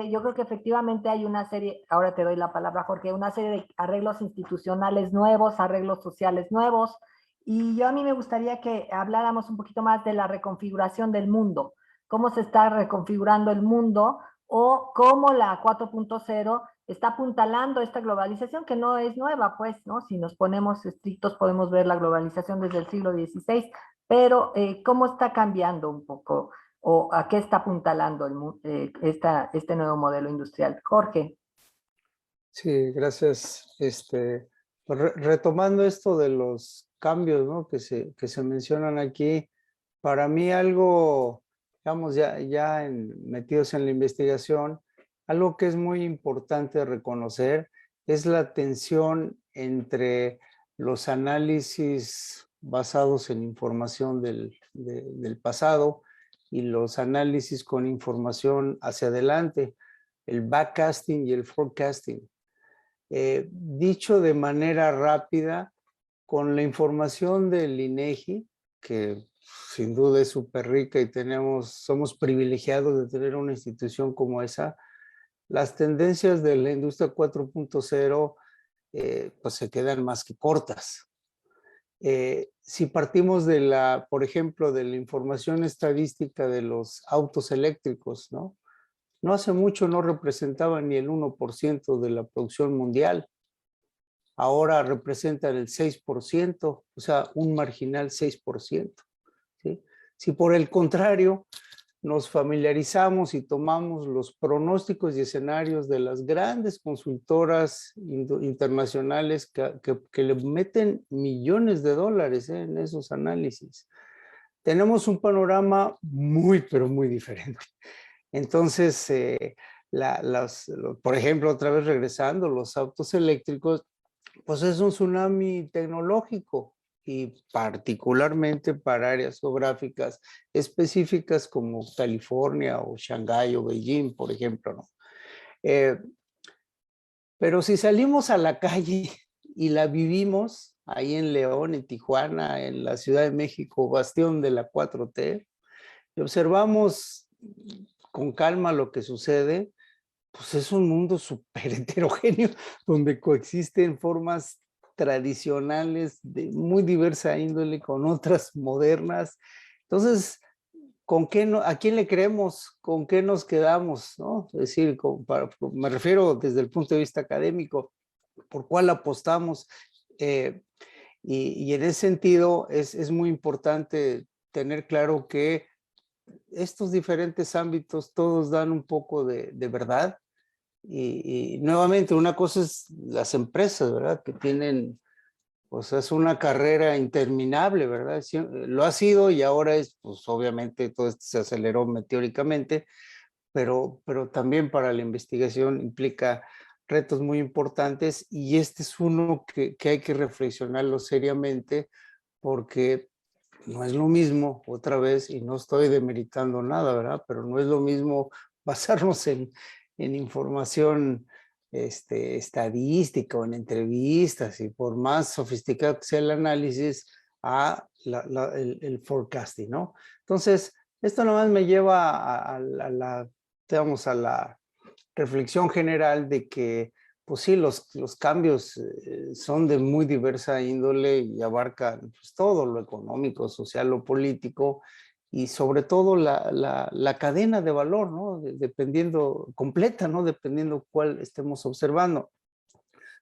Yo creo que efectivamente hay una serie, ahora te doy la palabra, Jorge, una serie de arreglos institucionales nuevos, arreglos sociales nuevos, y a mí me gustaría que habláramos un poquito más de la reconfiguración del mundo, cómo se está reconfigurando el mundo, o cómo la 4.0 está apuntalando esta globalización, que no es nueva, pues, ¿no? Si nos ponemos estrictos podemos ver la globalización desde el siglo XVI, pero cómo está cambiando un poco, o a qué está apuntalando este nuevo modelo industrial. Jorge. Sí, gracias. Retomando esto de los cambios, ¿no? que se mencionan aquí, para mí algo, digamos, ya metidos en la investigación, algo que es muy importante reconocer es la tensión entre los análisis basados en información del pasado y los análisis con información hacia adelante, el backcasting y el forecasting. Dicho de manera rápida, con la información del INEGI, que sin duda es súper rica y somos privilegiados de tener una institución como esa, las tendencias de la industria 4.0 pues se quedan más que cortas. Si partimos por ejemplo, de la información estadística de los autos eléctricos, ¿no? No hace mucho no representaban ni el 1% de la producción mundial. Ahora representan el 6%, o sea, un marginal 6%. ¿Sí? Si por el contrario nos familiarizamos y tomamos los pronósticos y escenarios de las grandes consultoras internacionales que le meten millones de dólares en esos análisis, tenemos un panorama muy, pero muy diferente. Entonces, por ejemplo, otra vez regresando, los autos eléctricos, pues es un tsunami tecnológico y particularmente para áreas geográficas específicas como California o Shanghái o Beijing, por ejemplo, ¿no? Pero si salimos a la calle y la vivimos ahí en León, en Tijuana, en la Ciudad de México, bastión de la 4T, y observamos con calma lo que sucede, pues es un mundo súper heterogéneo donde coexisten formas tradicionales de muy diversa índole con otras modernas. Entonces, ¿a quién le creemos? ¿Con qué nos quedamos? ¿No? Es decir, me refiero desde el punto de vista académico, ¿por cuál apostamos? Y en ese sentido es muy importante tener claro que estos diferentes ámbitos todos dan un poco de verdad. Y nuevamente, una cosa es las empresas, ¿verdad? Que tienen, pues es una carrera interminable, ¿verdad? Lo ha sido y ahora pues obviamente todo esto se aceleró meteóricamente, pero también para la investigación implica retos muy importantes y este es uno que hay que reflexionarlo seriamente porque no es lo mismo, otra vez, y no estoy demeritando nada, ¿verdad? Pero no es lo mismo basarnos en información estadística o en entrevistas, y por más sofisticado que sea el análisis, a el forecasting, ¿no? Entonces, esto nomás me lleva digamos, a la reflexión general de que pues sí, los cambios son de muy diversa índole y abarcan pues, todo lo económico, social, lo político y sobre todo la cadena de valor, ¿no? Dependiendo, completa, ¿no? Dependiendo cuál estemos observando.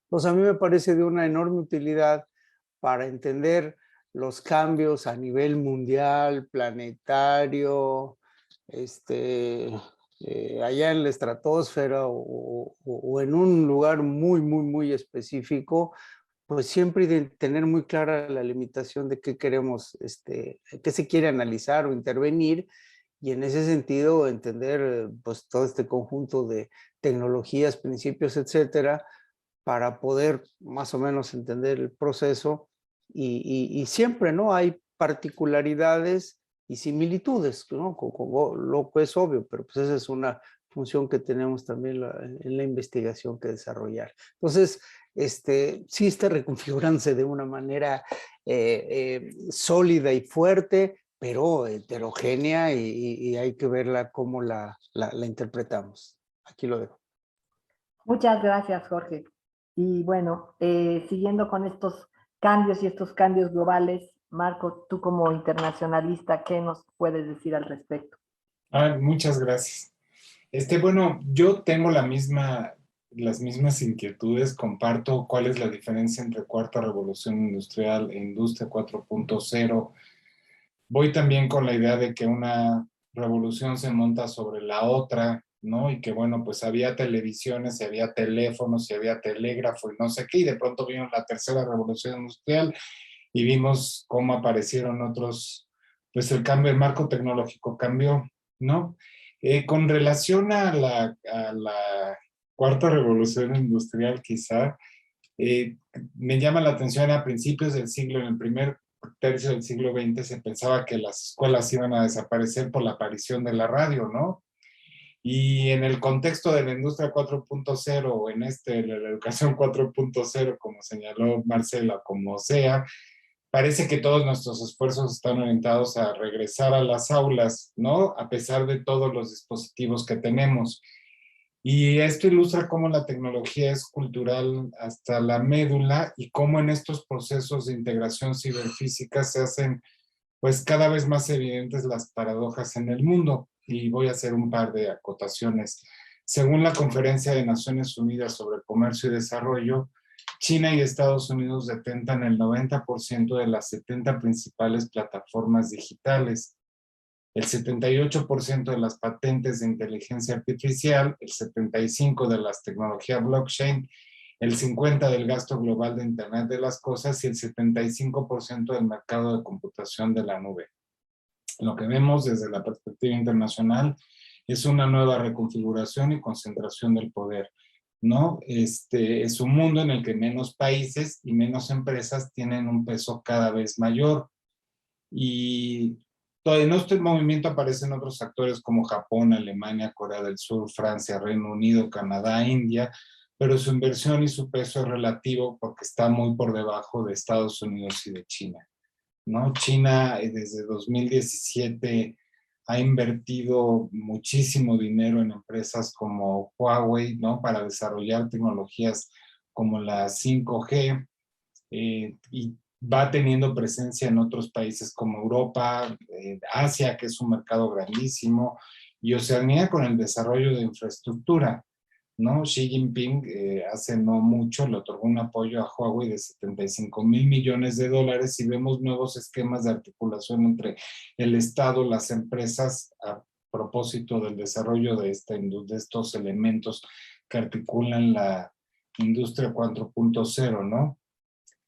Pues a mí me parece de una enorme utilidad para entender los cambios a nivel mundial, planetario, allá en la estratosfera o en un lugar muy, muy, muy específico, pues siempre tener muy clara la limitación de qué queremos, qué se quiere analizar o intervenir, y en ese sentido entender pues todo este conjunto de tecnologías, principios, etcétera, para poder más o menos entender el proceso y siempre, ¿no? Hay particularidades y similitudes, ¿no? Como lo que es obvio, pero pues esa es una función que tenemos también en la investigación que desarrollar. Entonces, sí está reconfigurándose de una manera sólida y fuerte, pero heterogénea y hay que verla cómo la interpretamos. Aquí lo dejo. Muchas gracias, Jorge. Y bueno, siguiendo con estos cambios y estos cambios globales, Marco, tú como internacionalista, ¿qué nos puedes decir al respecto? Muchas gracias. Bueno, yo tengo las mismas inquietudes, comparto cuál es la diferencia entre cuarta revolución industrial e industria 4.0. Voy también con la idea de que una revolución se monta sobre la otra, ¿no? Y que bueno, pues había televisiones, y había teléfonos, y había telégrafo y no sé qué, y de pronto vino la tercera revolución industrial y vimos cómo aparecieron otros, pues el marco tecnológico cambió, ¿no? Con relación a la cuarta revolución industrial, quizá, me llama la atención a principios del siglo, en el primer tercio del siglo XX, se pensaba que las escuelas iban a desaparecer por la aparición de la radio, ¿no? Y en el contexto de la industria 4.0 o en la educación 4.0, como señaló Marcela, como sea, parece que todos nuestros esfuerzos están orientados a regresar a las aulas, ¿no? A pesar de todos los dispositivos que tenemos. Y esto ilustra cómo la tecnología es cultural hasta la médula y cómo en estos procesos de integración ciberfísica se hacen pues cada vez más evidentes las paradojas en el mundo. Y voy a hacer un par de acotaciones. Según la Conferencia de Naciones Unidas sobre Comercio y Desarrollo, China y Estados Unidos detentan el 90% de las 70 principales plataformas digitales, el 78% de las patentes de inteligencia artificial, el 75% de las tecnologías blockchain, el 50% del gasto global de Internet de las cosas y el 75% del mercado de computación de la nube. Lo que vemos desde la perspectiva internacional es una nueva reconfiguración y concentración del poder, ¿no? Es un mundo en el que menos países y menos empresas tienen un peso cada vez mayor. Y en este movimiento aparecen otros actores como Japón, Alemania, Corea del Sur, Francia, Reino Unido, Canadá, India, pero su inversión y su peso es relativo porque está muy por debajo de Estados Unidos y de China, ¿no? China desde 2017 ha invertido muchísimo dinero en empresas como Huawei, ¿no? Para desarrollar tecnologías como la 5G, y va teniendo presencia en otros países como Europa, Asia, que es un mercado grandísimo, y Oceanía con el desarrollo de infraestructura, ¿no? Xi Jinping hace no mucho le otorgó un apoyo a Huawei de 75,000 millones de dólares y vemos nuevos esquemas de articulación entre el Estado, las empresas, a propósito del desarrollo de estos elementos que articulan la industria 4.0, ¿no?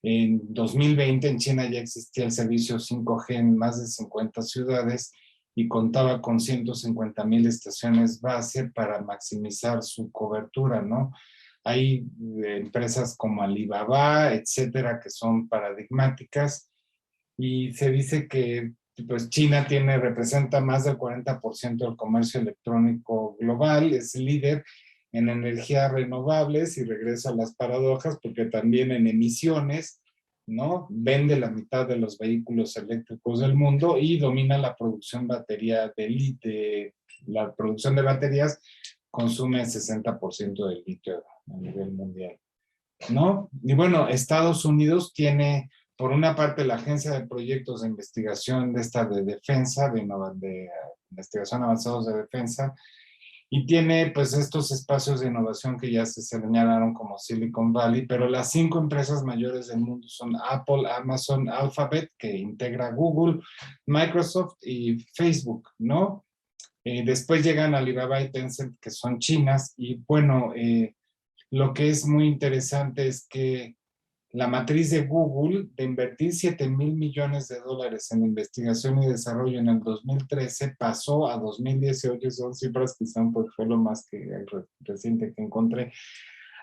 En 2020 en China ya existía el servicio 5G en más de 50 ciudades y contaba con 150,000 estaciones base para maximizar su cobertura, ¿no? Hay empresas como Alibaba, etcétera, que son paradigmáticas y se dice que pues China representa más del 40% del comercio electrónico global, es líder en energías renovables y regreso a las paradojas porque también en emisiones, ¿no? Vende la mitad de los vehículos eléctricos del mundo y domina la producción la producción de baterías consume el 60% del litio a nivel mundial, ¿no? Y bueno, Estados Unidos tiene, por una parte, la Agencia de Proyectos de Investigación de defensa, de investigación avanzados de defensa, y tiene pues estos espacios de innovación que ya se señalaron como Silicon Valley, pero las 5 empresas mayores del mundo son Apple, Amazon, Alphabet, que integra Google, Microsoft y Facebook, ¿no? Después llegan Alibaba y Tencent, que son chinas, y bueno, lo que es muy interesante es que la matriz de Google de invertir 7,000 millones de dólares en investigación y desarrollo en el 2013 pasó a 2018, son cifras que fue lo más reciente que encontré,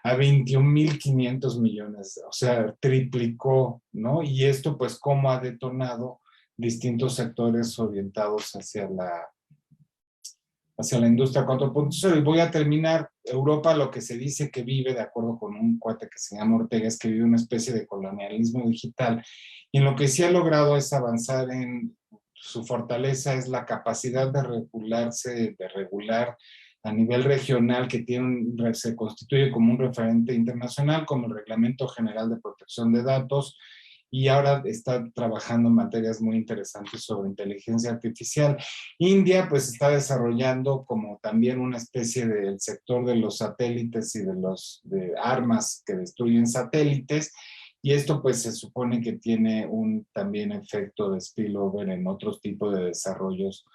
a 21,500 millones, o sea, triplicó, ¿no? Y esto pues cómo ha detonado distintos sectores orientados hacia la industria 4.0. Y voy a terminar. Europa, lo que se dice que vive, de acuerdo con un cuate que se llama Ortega, es que vive una especie de colonialismo digital. Y en lo que sí ha logrado es avanzar en su fortaleza, es la capacidad de regular a nivel regional, que se constituye como un referente internacional, como el Reglamento General de Protección de Datos, y ahora está trabajando en materias muy interesantes sobre inteligencia artificial. India pues está desarrollando como también una especie del sector de los satélites y de armas que destruyen satélites, y esto pues se supone que tiene un también efecto de spillover en otros tipos de desarrollos,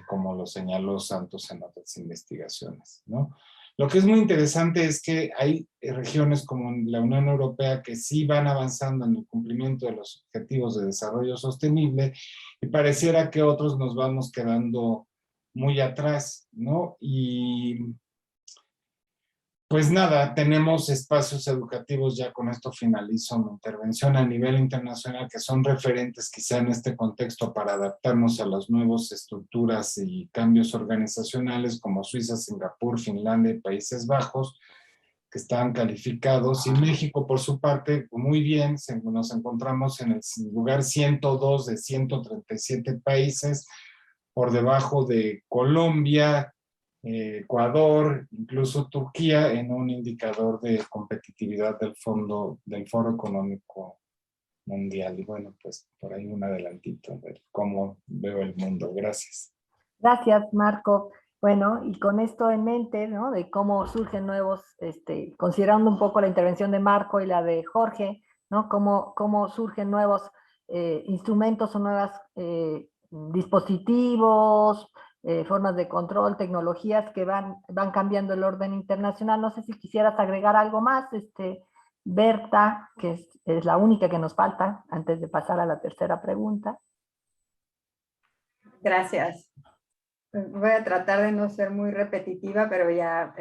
como lo señaló Santos en otras investigaciones, ¿no? Lo que es muy interesante es que hay regiones como la Unión Europea que sí van avanzando en el cumplimiento de los objetivos de desarrollo sostenible y pareciera que otros nos vamos quedando muy atrás, ¿no? Y pues nada, tenemos espacios educativos, ya con esto finalizo mi intervención, a nivel internacional que son referentes quizá en este contexto para adaptarnos a las nuevas estructuras y cambios organizacionales como Suiza, Singapur, Finlandia y Países Bajos, que están calificados, y México por su parte muy bien, nos encontramos en el lugar 102 de 137 países, por debajo de Colombia, Ecuador, incluso Turquía en un indicador de competitividad del Foro Económico Mundial. Y bueno, pues por ahí un adelantito de cómo veo el mundo. Gracias. Gracias, Marco. Bueno, y con esto en mente, ¿no? De cómo surgen nuevos, considerando un poco la intervención de Marco y la de Jorge, ¿no? Cómo surgen nuevos instrumentos o nuevos dispositivos, formas de control, tecnologías que van cambiando el orden internacional. No sé si quisieras agregar algo más, Berta, que es la única que nos falta antes de pasar a la tercera pregunta. Gracias. Voy a tratar de no ser muy repetitiva, pero ya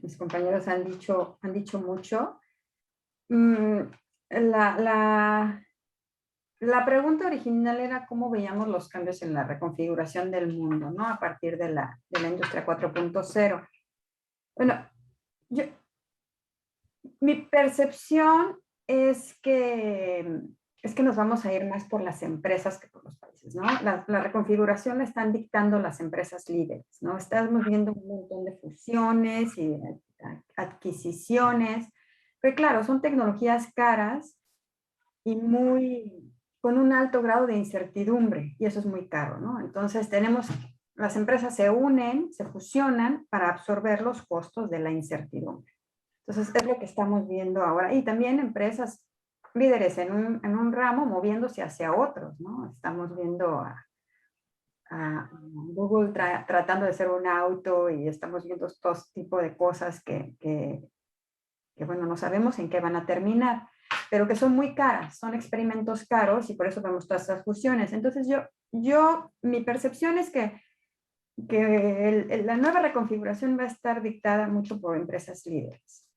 mis compañeros han dicho mucho. La pregunta original era cómo veíamos los cambios en la reconfiguración del mundo, ¿no? A partir de la industria 4.0. Bueno, mi percepción es que nos vamos a ir más por las empresas que por los países, ¿no? La reconfiguración la están dictando las empresas líderes, ¿no? Estamos viendo un montón de fusiones y adquisiciones, pero claro, son tecnologías caras y con un alto grado de incertidumbre, y eso es muy caro, ¿no? Entonces las empresas se unen, se fusionan para absorber los costos de la incertidumbre. Entonces es lo que estamos viendo ahora, y también empresas líderes en un ramo moviéndose hacia otros, ¿no? Estamos viendo a Google tratando de hacer un auto, y estamos viendo todo tipo de cosas que, bueno, no sabemos en qué van a terminar, pero que son muy caras, son experimentos caros, y por eso vemos todas estas fusiones. Entonces mi percepción es que la nueva reconfiguración va a estar dictada mucho por empresas líderes.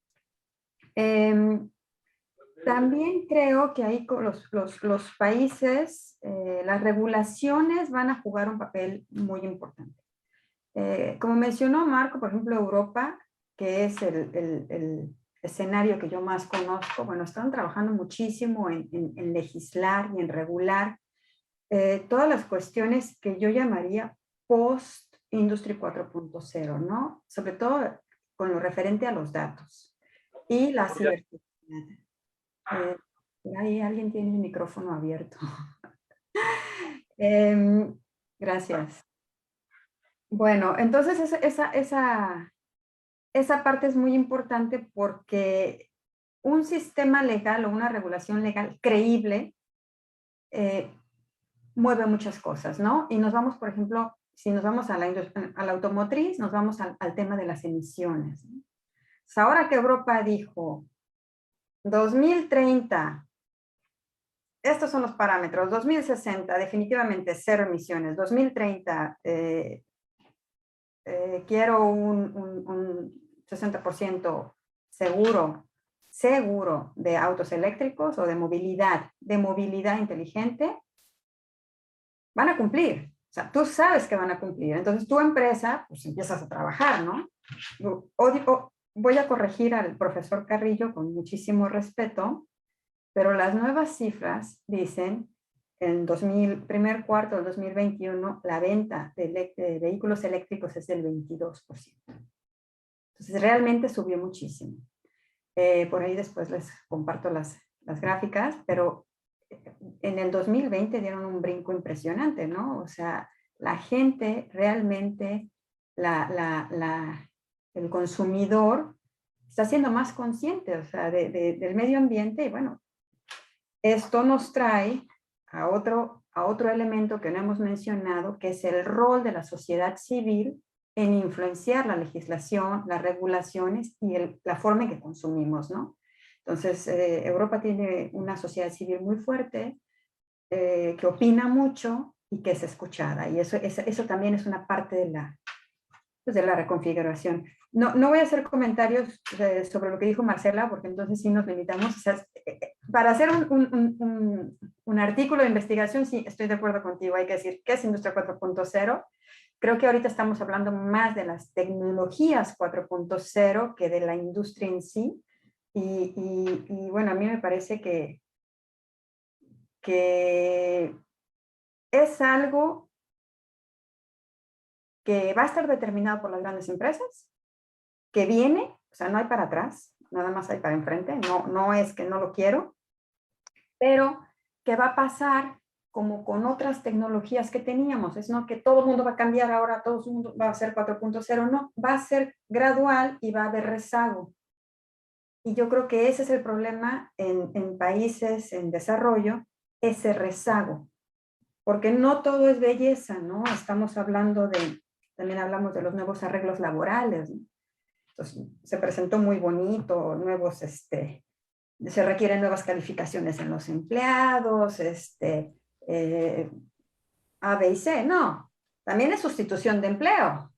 También creo que ahí con los países, las regulaciones van a jugar un papel muy importante. Como mencionó Marco, por ejemplo, Europa, que es el escenario que yo más conozco, bueno, están trabajando muchísimo en legislar y en regular todas las cuestiones que yo llamaría post-Industria 4.0, ¿no? Sobre todo con lo referente a los datos y la ciberseguridad. Por ahí alguien tiene el micrófono abierto. Gracias. Bueno, entonces esa parte es muy importante, porque un sistema legal o una regulación legal creíble mueve muchas cosas, ¿no? Y nos vamos, por ejemplo, si nos vamos a la automotriz, nos vamos al tema de las emisiones, ¿no? Pues ahora que Europa dijo 2030, estos son los parámetros, 2060 definitivamente cero emisiones, 2030 quiero un 60% seguro de autos eléctricos o de movilidad inteligente, van a cumplir. O sea, tú sabes que van a cumplir. Entonces tu empresa, pues empiezas a trabajar, ¿no? Voy a corregir al profesor Carrillo con muchísimo respeto, pero las nuevas cifras dicen en primer cuarto del 2021, la venta de vehículos eléctricos es del 22%. Entonces realmente subió muchísimo. Por ahí después les comparto las gráficas, pero en el 2020 dieron un brinco impresionante, ¿no? O sea, la gente realmente, el consumidor está siendo más consciente, o sea, del medio ambiente, y bueno, esto nos trae a otro elemento que no hemos mencionado, que es el rol de la sociedad civil en influenciar la legislación, las regulaciones y la forma en que consumimos, ¿no? Entonces, Europa tiene una sociedad civil muy fuerte, que opina mucho y que es escuchada, y eso también es una parte de la reconfiguración. No voy a hacer comentarios sobre lo que dijo Marcela, porque entonces sí nos limitamos. O sea, para hacer un artículo de investigación, sí, estoy de acuerdo contigo, hay que decir qué es Industria 4.0. Creo que ahorita estamos hablando más de las tecnologías 4.0 que de la industria en sí, y bueno, a mí me parece que es algo que va a estar determinado por las grandes empresas, que viene, o sea, no hay para atrás, nada más hay para enfrente, no es que no lo quiero, pero que va a pasar como con otras tecnologías que teníamos, es no que todo el mundo va a cambiar ahora, todo el mundo va a ser 4.0, no, va a ser gradual y va a haber rezago. Y yo creo que ese es el problema en países en desarrollo, ese rezago, porque no todo es belleza, ¿no? Estamos hablando también hablamos de los nuevos arreglos laborales, ¿no? Entonces, se presentó muy bonito, nuevos, se requieren nuevas calificaciones en los empleados, A, B y C, no, también es sustitución de empleo,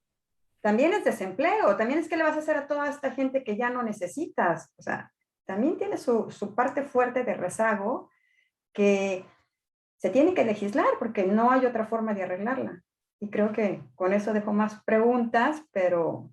también es desempleo, también es que le vas a hacer a toda esta gente que ya no necesitas, o sea, también tiene su parte fuerte de rezago que se tiene que legislar porque no hay otra forma de arreglarla. Y creo que con eso dejo más preguntas, pero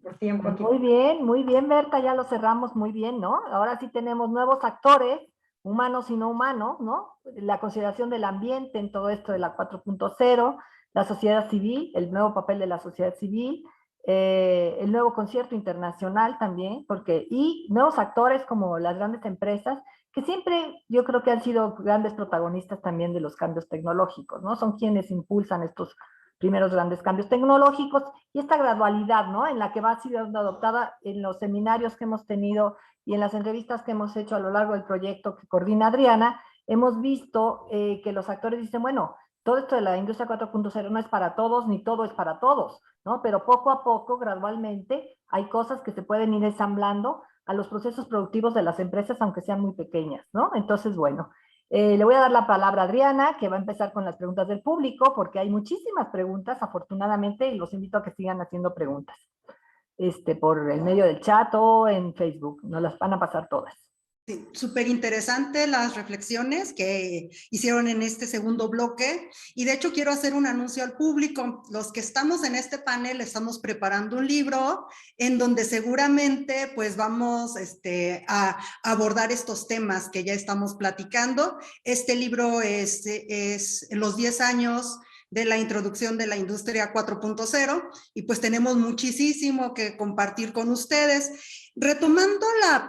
por tiempo aquí. Muy bien, Berta, ya lo cerramos muy bien, ¿no? Ahora sí tenemos nuevos actores, humanos y no humanos, ¿no? La consideración del ambiente en todo esto de la 4.0, la sociedad civil, el nuevo papel de la sociedad civil, el nuevo concierto internacional también, y nuevos actores como las grandes empresas, que siempre yo creo que han sido grandes protagonistas también de los cambios tecnológicos, ¿no? Son quienes impulsan estos primeros grandes cambios tecnológicos y esta gradualidad, ¿no? En la que va siendo adoptada en los seminarios que hemos tenido y en las entrevistas que hemos hecho a lo largo del proyecto que coordina Adriana, hemos visto que los actores dicen, bueno, todo esto de la industria 4.0 no es para todos, ni todo es para todos, ¿no? Pero poco a poco, gradualmente, hay cosas que se pueden ir ensamblando a los procesos productivos de las empresas, aunque sean muy pequeñas, ¿no? Entonces, bueno, le voy a dar la palabra a Adriana, que va a empezar con las preguntas del público, porque hay muchísimas preguntas, afortunadamente, y los invito a que sigan haciendo preguntas por el medio del chat o en Facebook. Nos las van a pasar todas. Sí, súper interesante las reflexiones que hicieron en este segundo bloque y de hecho quiero hacer un anuncio al público. Los que estamos en este panel estamos preparando un libro en donde seguramente pues vamos a abordar estos temas que ya estamos platicando. Este libro es los 10 años de la introducción de la industria 4.0 y pues tenemos muchísimo que compartir con ustedes. Retomando la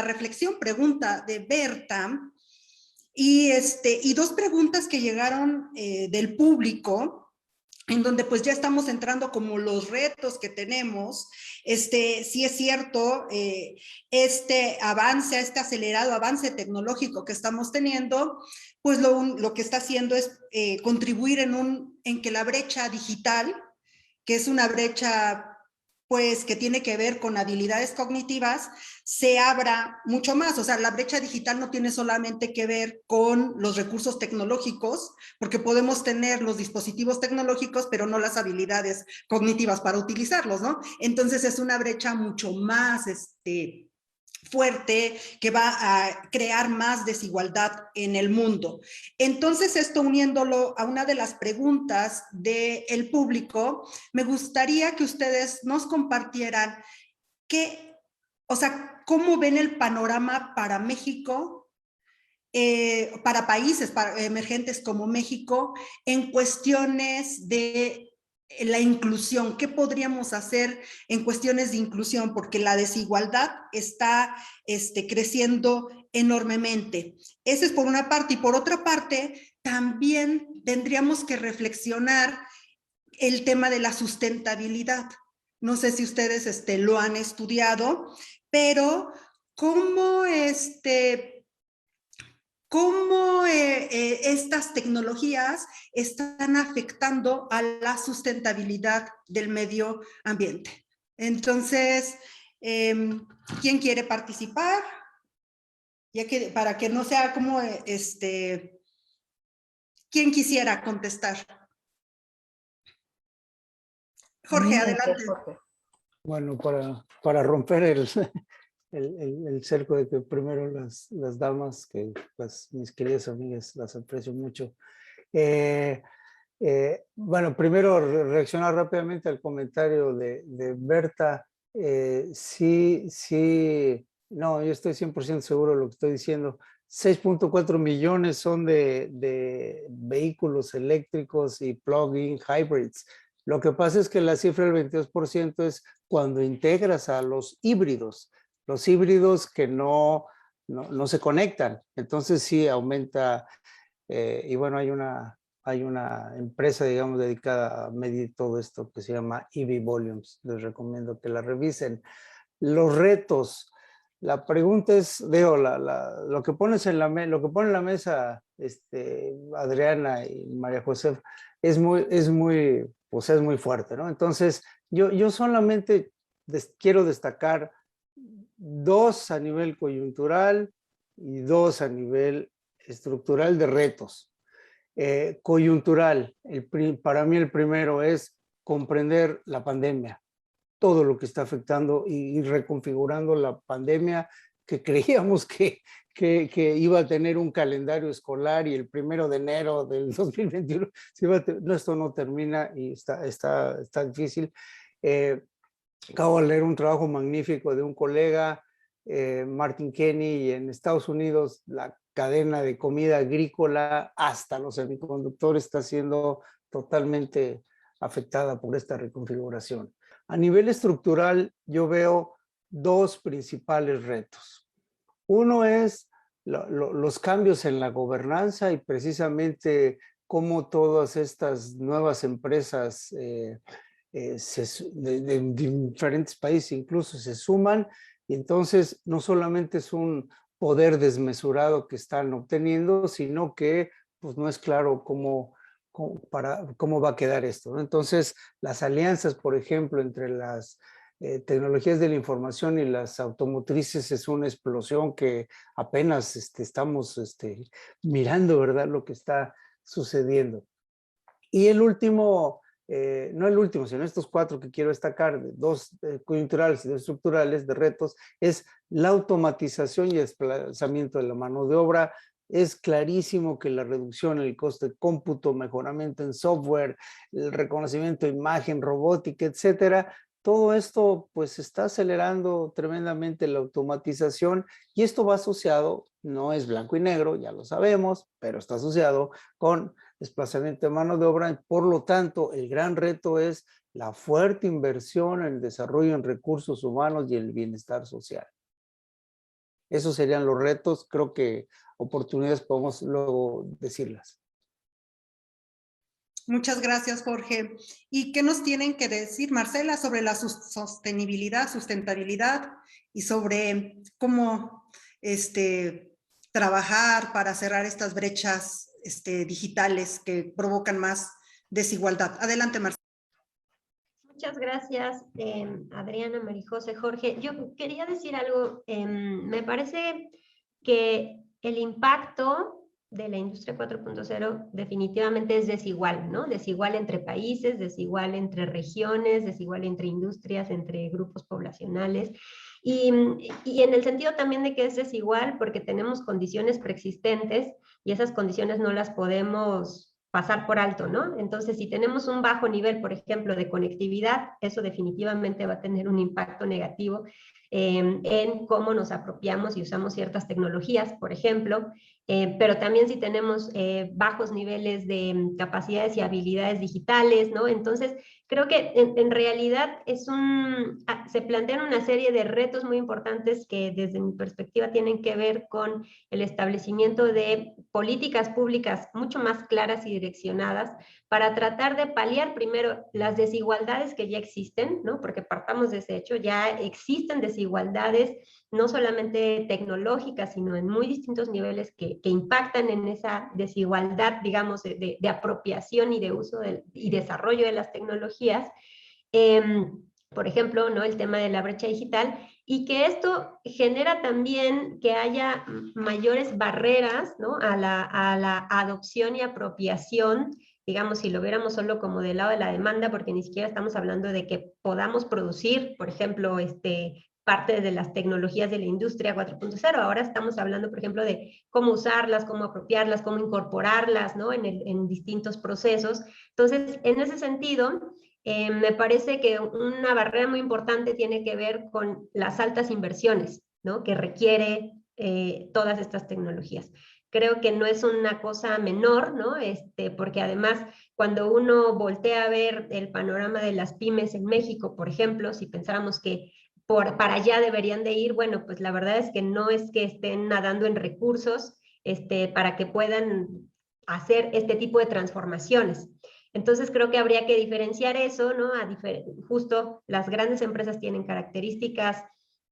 reflexión pregunta de Berta y dos preguntas que llegaron del público, en donde pues ya estamos entrando como los retos que tenemos, sí es cierto, este acelerado avance tecnológico que estamos teniendo, pues lo que está haciendo es contribuir en que la brecha digital, que es una brecha pues que tiene que ver con habilidades cognitivas, se abra mucho más. O sea, la brecha digital no tiene solamente que ver con los recursos tecnológicos, porque podemos tener los dispositivos tecnológicos, pero no las habilidades cognitivas para utilizarlos, ¿no? Entonces es una brecha mucho más fuerte, que va a crear más desigualdad en el mundo. Entonces, esto uniéndolo a una de las preguntas del público, me gustaría que ustedes nos compartieran cómo ven el panorama para México, para países emergentes como México, en cuestiones de la inclusión. ¿Qué podríamos hacer en cuestiones de inclusión? Porque la desigualdad está creciendo enormemente. Esa es por una parte. Y por otra parte, también tendríamos que reflexionar el tema de la sustentabilidad. No sé si ustedes lo han estudiado, pero cómo estas tecnologías están afectando a la sustentabilidad del medio ambiente. Entonces, ¿quién quiere participar? Ya que, para que no sea como, ¿quién quisiera contestar? Jorge, adelante. Bueno, para romper el cerco de que primero las damas, que pues mis queridas amigas las aprecio mucho. Bueno, primero reaccionar rápidamente al comentario de Berta. Sí, no, yo estoy 100% seguro de lo que estoy diciendo. 6.4 millones son de vehículos eléctricos y plug-in hybrids. Lo que pasa es que la cifra del 22% es cuando integras a los híbridos que no se conectan. Entonces sí aumenta, y bueno, hay una empresa, digamos, dedicada a medir todo esto que se llama EV Volumes. Les recomiendo que la revisen. Los retos. La pregunta es, lo que pones en lo que pone en la mesa Adriana y María José es muy fuerte, ¿no? Entonces, yo solamente quiero destacar 2 a nivel coyuntural y 2 a nivel estructural de retos. Coyuntural, para mí el primero es comprender la pandemia, todo lo que está afectando y reconfigurando la pandemia, que creíamos que iba a tener un calendario escolar y el 1 de enero del 2021, esto no termina y está difícil. Acabo de leer un trabajo magnífico de un colega, Martin Kenny, y en Estados Unidos la cadena de comida agrícola hasta los semiconductores está siendo totalmente afectada por esta reconfiguración. A nivel estructural, yo veo 2 principales retos. Uno es los cambios en la gobernanza y precisamente cómo todas estas nuevas empresas de diferentes países incluso se suman, y entonces no solamente es un poder desmesurado que están obteniendo, sino que pues no es claro cómo va a quedar esto, ¿no? Entonces, las alianzas, por ejemplo, entre las tecnologías de la información y las automotrices es una explosión que apenas estamos mirando, ¿verdad?, lo que está sucediendo. Y el último, no el último, sino estos 4 que quiero destacar, 2 coyunturales y 2 estructurales de retos, es la automatización y desplazamiento de la mano de obra. Es clarísimo que la reducción en el coste de cómputo, mejoramiento en software, el reconocimiento de imagen, robótica, etcétera, todo esto pues está acelerando tremendamente la automatización, y esto va asociado, no es blanco y negro, ya lo sabemos, pero está asociado con desplazamiento de mano de obra. Por lo tanto, el gran reto es la fuerte inversión en el desarrollo en recursos humanos y el bienestar social. Esos serían los retos. Creo que oportunidades podemos luego decirlas. Muchas gracias, Jorge. ¿Y qué nos tienen que decir, Marcela, sobre la sustentabilidad y sobre cómo trabajar para cerrar estas brechas digitales que provocan más desigualdad? Adelante, Marcela. Muchas gracias, Adriana, María José, Jorge. Yo quería decir algo. Me parece que el impacto de la industria 4.0 definitivamente es desigual, ¿no? Desigual entre países, desigual entre regiones, desigual entre industrias, entre grupos poblacionales. Y en el sentido también de que es desigual porque tenemos condiciones preexistentes y esas condiciones no las podemos pasar por alto, ¿no? Entonces, si tenemos un bajo nivel, por ejemplo, de conectividad, eso definitivamente va a tener un impacto negativo en cómo nos apropiamos y usamos ciertas tecnologías, por ejemplo, pero también si tenemos bajos niveles de capacidades y habilidades digitales, ¿no? Entonces, creo que en realidad se plantean una serie de retos muy importantes que desde mi perspectiva tienen que ver con el establecimiento de políticas públicas mucho más claras y direccionadas para tratar de paliar primero las desigualdades que ya existen, ¿no? Porque partamos de ese hecho, ya existen desigualdades no solamente tecnológicas, sino en muy distintos niveles que impactan en esa desigualdad, digamos, de apropiación y de uso y desarrollo de las tecnologías. Por ejemplo, ¿no?, el tema de la brecha digital, y que esto genera también que haya mayores barreras, ¿no?, a la adopción y apropiación, digamos, si lo viéramos solo como del lado de la demanda, porque ni siquiera estamos hablando de que podamos producir, por ejemplo, parte de las tecnologías de la industria 4.0, ahora estamos hablando, por ejemplo, de cómo usarlas, cómo apropiarlas, cómo incorporarlas, ¿no?, en distintos procesos. Entonces, en ese sentido, me parece que una barrera muy importante tiene que ver con las altas inversiones, ¿no?, que requiere todas estas tecnologías. Creo que no es una cosa menor, ¿no? Porque además, cuando uno voltea a ver el panorama de las pymes en México, por ejemplo, si pensáramos que para allá deberían de ir, bueno, pues la verdad es que no es que estén nadando en recursos para que puedan hacer este tipo de transformaciones. Entonces creo que habría que diferenciar eso, ¿no? Justo las grandes empresas tienen características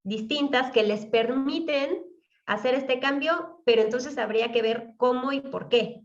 distintas que les permiten hacer este cambio, pero entonces habría que ver cómo y por qué.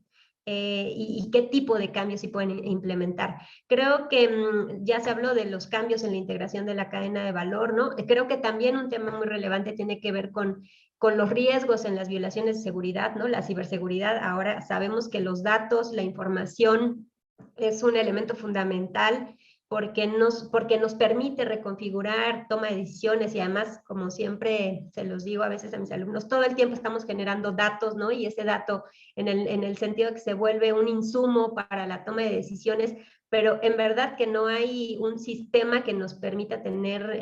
Y qué tipo de cambios se pueden implementar. Creo que ya se habló de los cambios en la integración de la cadena de valor, ¿no? Creo que también un tema muy relevante tiene que ver con los riesgos en las violaciones de seguridad, ¿no? La ciberseguridad, ahora sabemos que los datos, la información es un elemento fundamental porque nos permite reconfigurar, toma de decisiones y además, como siempre se los digo a veces a mis alumnos, todo el tiempo estamos generando datos, ¿no? Y ese dato en el sentido que se vuelve un insumo para la toma de decisiones, pero en verdad que no hay un sistema que nos permita tener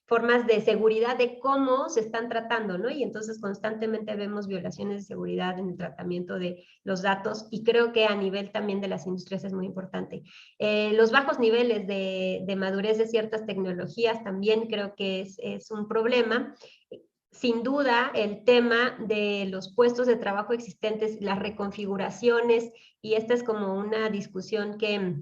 formas de seguridad de cómo se están tratando, ¿no? Y entonces constantemente vemos violaciones de seguridad en el tratamiento de los datos y creo que a nivel también de las industrias es muy importante. Los bajos niveles de madurez de ciertas tecnologías también creo que es un problema. Sin duda, el tema de los puestos de trabajo existentes, las reconfiguraciones, y esta es como una discusión que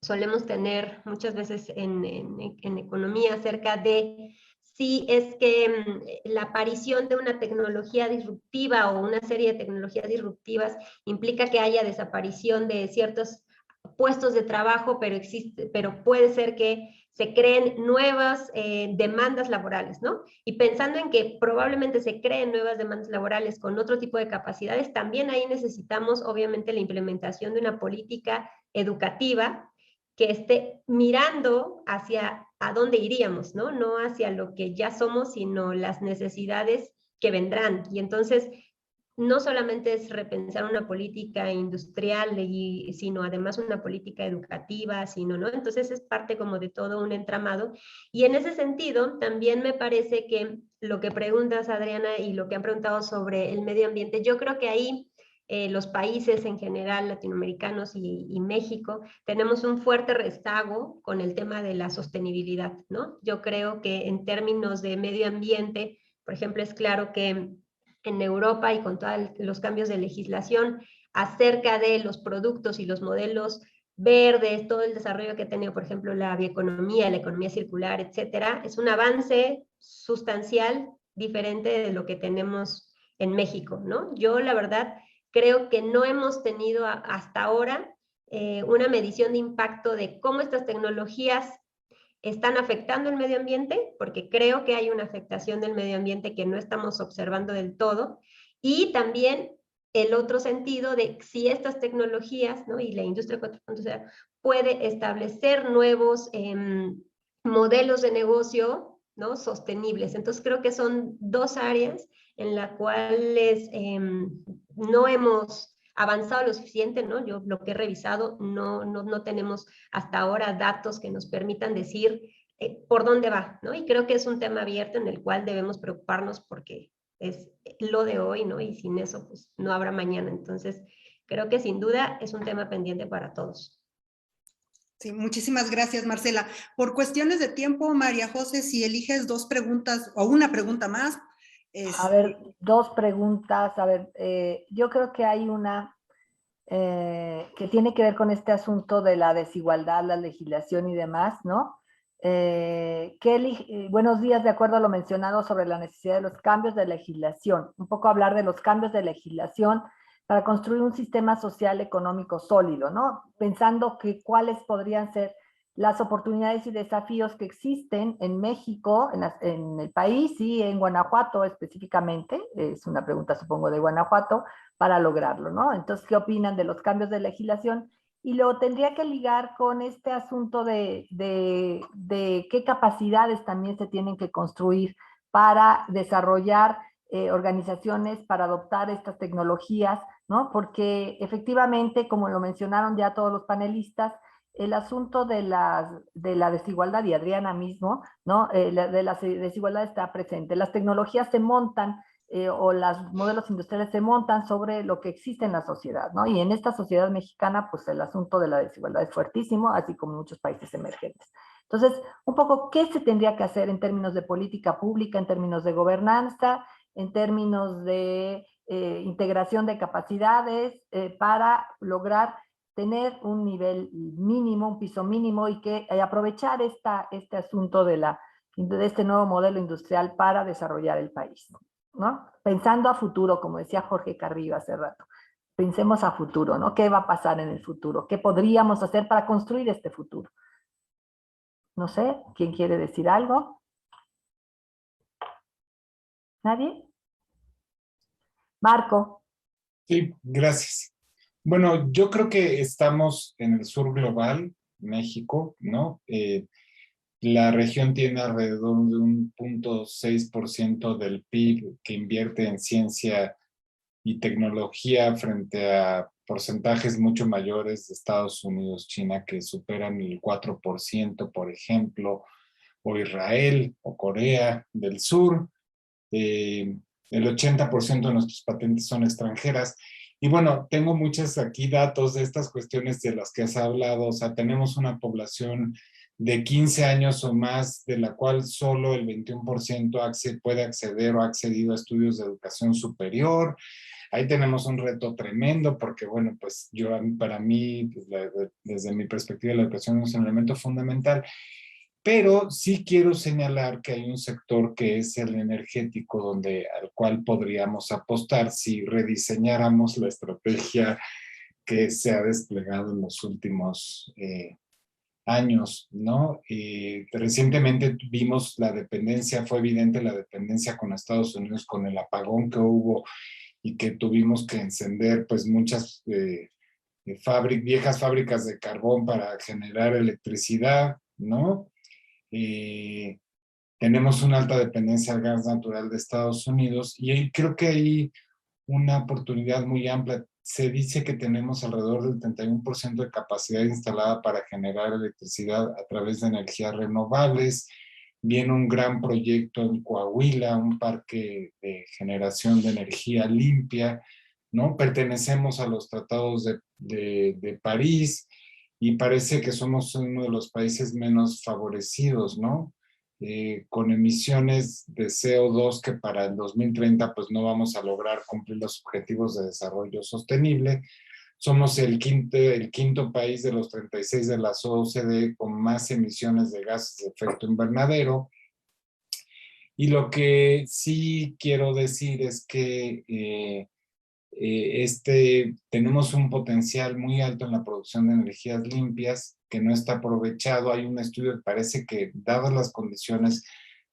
solemos tener muchas veces en economía acerca de si es que la aparición de una tecnología disruptiva o una serie de tecnologías disruptivas implica que haya desaparición de ciertos puestos de trabajo, pero puede ser que se creen nuevas demandas laborales, ¿no? Y pensando en que probablemente se creen nuevas demandas laborales con otro tipo de capacidades, también ahí necesitamos obviamente la implementación de una política educativa que esté mirando hacia a dónde iríamos, ¿no? No hacia lo que ya somos, sino las necesidades que vendrán. Y entonces, no solamente es repensar una política industrial, sino además una política educativa, ¿no? Entonces es parte como de todo un entramado. Y en ese sentido, también me parece que lo que preguntas, Adriana, y lo que han preguntado sobre el medio ambiente, yo creo que ahí los países en general, latinoamericanos y México, tenemos un fuerte rezago con el tema de la sostenibilidad, ¿no? Yo creo que en términos de medio ambiente, por ejemplo, es claro que en Europa y con todos los cambios de legislación acerca de los productos y los modelos verdes, todo el desarrollo que ha tenido, por ejemplo, la bioeconomía, la economía circular, etcétera, es un avance sustancial diferente de lo que tenemos en México, ¿no? Yo, la verdad, creo que no hemos tenido hasta ahora una medición de impacto de cómo estas tecnologías están afectando el medio ambiente, porque creo que hay una afectación del medio ambiente que no estamos observando del todo, y también el otro sentido de si estas tecnologías, ¿no? Y la industria 4.0 puede establecer nuevos modelos de negocio, ¿no? Sostenibles. Entonces creo que son dos áreas en las cuales no hemos avanzado lo suficiente, ¿no? Yo lo que he revisado, no tenemos hasta ahora datos que nos permitan decir por dónde va, ¿no? Y creo que es un tema abierto en el cual debemos preocuparnos porque es lo de hoy, ¿no? Y sin eso, pues, no habrá mañana. Entonces, creo que sin duda es un tema pendiente para todos. Sí, muchísimas gracias, Marcela. Por cuestiones de tiempo, María José, si eliges dos preguntas o una pregunta más. A ver, dos preguntas. A ver, yo creo que hay una que tiene que ver con este asunto de la desigualdad, la legislación y demás, ¿no? Buenos días, de acuerdo a lo mencionado sobre la necesidad de los cambios de legislación, un poco hablar de los cambios de legislación para construir un sistema social económico sólido, ¿no? Pensando que cuáles podrían ser las oportunidades y desafíos que existen en México, en el país y en Guanajuato específicamente, es una pregunta supongo de Guanajuato, para lograrlo, ¿no? Entonces, ¿qué opinan de los cambios de legislación? Y lo tendría que ligar con este asunto de qué capacidades también se tienen que construir para desarrollar organizaciones, para adoptar estas tecnologías, ¿no? Porque efectivamente, como lo mencionaron ya todos los panelistas, el asunto de la desigualdad, y Adriana mismo, ¿no? De la desigualdad está presente. Las tecnologías se montan o los modelos industriales se montan sobre lo que existe en la sociedad, ¿no? Y en esta sociedad mexicana, pues el asunto de la desigualdad es fuertísimo, así como en muchos países emergentes. Entonces, un poco, ¿qué se tendría que hacer en términos de política pública, en términos de gobernanza, en términos de integración de capacidades para lograr tener un nivel mínimo, un piso mínimo y que aprovechar este asunto de este nuevo modelo industrial para desarrollar el país, ¿no? Pensando a futuro, como decía Jorge Carrillo hace rato, pensemos a futuro, ¿no? ¿Qué va a pasar en el futuro? ¿Qué podríamos hacer para construir este futuro? No sé, ¿quién quiere decir algo? ¿Nadie? Marco. Sí, gracias. Bueno, yo creo que estamos en el sur global, México, ¿no? La región tiene alrededor de un 0.6% del PIB que invierte en ciencia y tecnología frente a porcentajes mucho mayores de Estados Unidos, China, que superan el 4%, por ejemplo, o Israel o Corea del Sur. El 80% de nuestras patentes son extranjeras. Y bueno, tengo muchos aquí datos de estas cuestiones de las que has hablado. O sea, tenemos una población de 15 años o más, de la cual solo el 21% puede acceder o ha accedido a estudios de educación superior. Ahí tenemos un reto tremendo porque, bueno, pues para mí, pues, desde mi perspectiva, la educación es un elemento fundamental. Pero sí quiero señalar que hay un sector que es el energético, al cual podríamos apostar si rediseñáramos la estrategia que se ha desplegado en los últimos años, ¿no? Recientemente vimos la dependencia, fue evidente la dependencia con Estados Unidos con el apagón que hubo y que tuvimos que encender pues muchas viejas fábricas de carbón para generar electricidad, ¿no? Tenemos una alta dependencia al gas natural de Estados Unidos y ahí creo que hay una oportunidad muy amplia. Se dice que tenemos alrededor del 31% de capacidad instalada para generar electricidad a través de energías renovables. Viene un gran proyecto en Coahuila, un parque de generación de energía limpia, ¿no? Pertenecemos a los tratados de París y parece que somos uno de los países menos favorecidos, ¿no? Con emisiones de CO2 que para el 2030 pues no vamos a lograr cumplir los objetivos de desarrollo sostenible. Somos el quinto país de los 36 de la OCDE con más emisiones de gases de efecto invernadero. Y lo que sí quiero decir es que tenemos un potencial muy alto en la producción de energías limpias que no está aprovechado. Hay un estudio que parece que, dadas las condiciones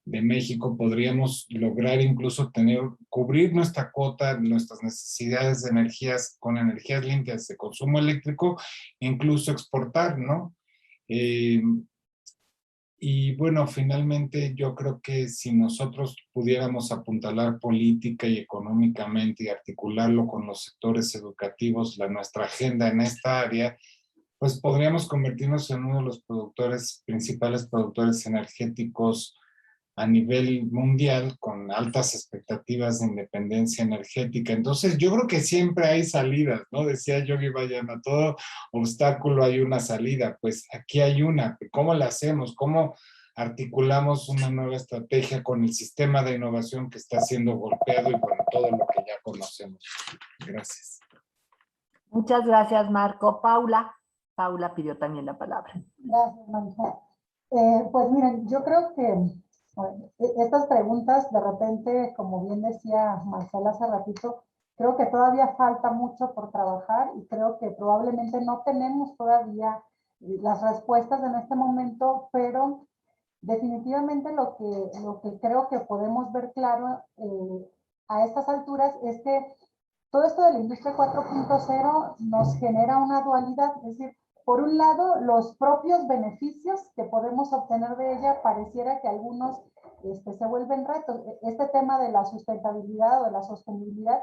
de México, podríamos lograr incluso cubrir nuestra cuota, nuestras necesidades de energías con energías limpias de consumo eléctrico, e incluso exportar, ¿no? Y bueno, finalmente yo creo que si nosotros pudiéramos apuntalar política y económicamente y articularlo con los sectores educativos, nuestra agenda en esta área, pues podríamos convertirnos en uno de los principales productores energéticos a nivel mundial con altas expectativas de independencia energética. Entonces yo creo que siempre hay salidas, ¿no? Decía Yogi Bhajan, a todo obstáculo hay una salida. Pues aquí hay una. ¿Cómo la hacemos? ¿Cómo articulamos una nueva estrategia con el sistema de innovación que está siendo golpeado y bueno, todo lo que ya conocemos? Gracias. Muchas gracias, Marco. Paula pidió también la palabra. Gracias, Marisa. Pues miren, yo creo que bueno, estas preguntas, de repente, como bien decía Marcela hace ratito, creo que todavía falta mucho por trabajar y creo que probablemente no tenemos todavía las respuestas en este momento, pero definitivamente lo que creo que podemos ver claro a estas alturas es que todo esto de la industria 4.0 nos genera una dualidad, es decir, por un lado, los propios beneficios que podemos obtener de ella pareciera que algunos se vuelven retos. Este tema de la sustentabilidad o de la sostenibilidad,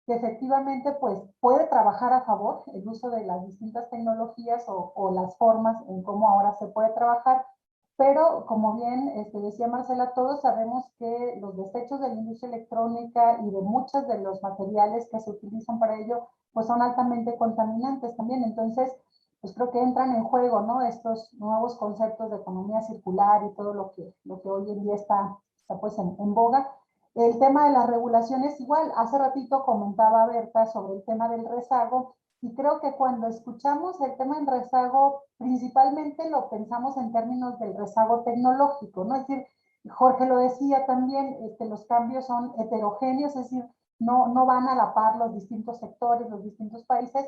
que efectivamente pues, puede trabajar a favor el uso de las distintas tecnologías o las formas en cómo ahora se puede trabajar, pero como bien decía Marcela, todos sabemos que los desechos de la industria electrónica y de muchos de los materiales que se utilizan para ello, pues son altamente contaminantes también. Entonces, pues creo que entran en juego, ¿no? Estos nuevos conceptos de economía circular y todo lo que hoy en día está pues en boga. El tema de las regulaciones, igual, hace ratito comentaba Berta sobre el tema del rezago, y creo que cuando escuchamos el tema del rezago, principalmente lo pensamos en términos del rezago tecnológico, ¿no? Es decir, Jorge lo decía también, los cambios son heterogéneos, es decir, no van a la par los distintos sectores, los distintos países.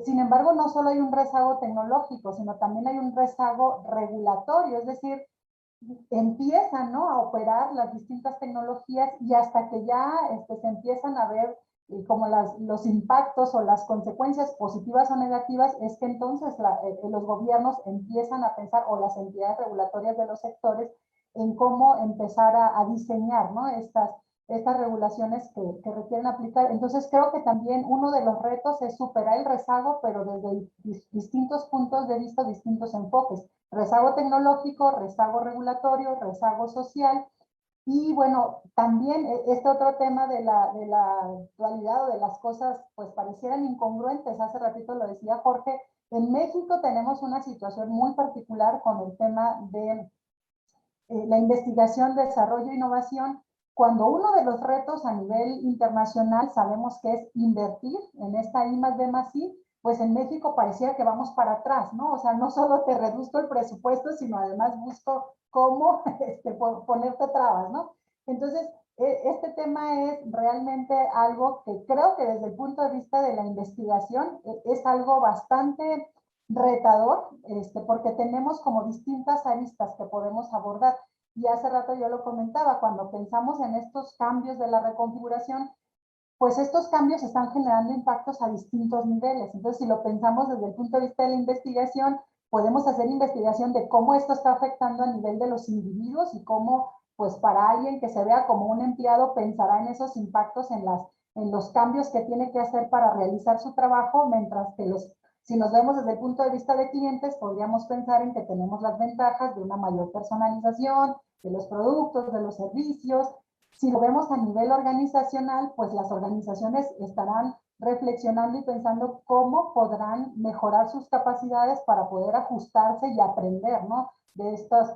Sin embargo, no solo hay un rezago tecnológico, sino también hay un rezago regulatorio, es decir, empiezan, ¿no?, a operar las distintas tecnologías y hasta que ya se empiezan a ver como los impactos o las consecuencias positivas o negativas, es que entonces los gobiernos empiezan a pensar, o las entidades regulatorias de los sectores, en cómo empezar a diseñar, ¿no?, estas regulaciones que requieren aplicar. Entonces creo que también uno de los retos es superar el rezago, pero desde distintos puntos de vista, distintos enfoques. Rezago tecnológico, rezago regulatorio, rezago social. Y bueno, también este otro tema de la dualidad o de las cosas, pues parecieran incongruentes. Hace ratito lo decía Jorge, en México tenemos una situación muy particular con el tema de la investigación, desarrollo e innovación, cuando uno de los retos a nivel internacional sabemos que es invertir en esta I+D+I, pues en México parecía que vamos para atrás, ¿no? O sea, no solo te reduzco el presupuesto, sino además busco cómo ponerte trabas, ¿no? Entonces, este tema es realmente algo que creo que desde el punto de vista de la investigación es algo bastante retador, porque tenemos como distintas aristas que podemos abordar. Y hace rato yo lo comentaba, cuando pensamos en estos cambios de la reconfiguración, pues estos cambios están generando impactos a distintos niveles. Entonces, si lo pensamos desde el punto de vista de la investigación, podemos hacer investigación de cómo esto está afectando a nivel de los individuos y cómo, pues para alguien que se vea como un empleado, pensará en esos impactos, en los cambios que tiene que hacer para realizar su trabajo, mientras que si nos vemos desde el punto de vista de clientes, podríamos pensar en que tenemos las ventajas de una mayor personalización de los productos, de los servicios. Si lo vemos a nivel organizacional, pues las organizaciones estarán reflexionando y pensando cómo podrán mejorar sus capacidades para poder ajustarse y aprender, ¿no?, de estas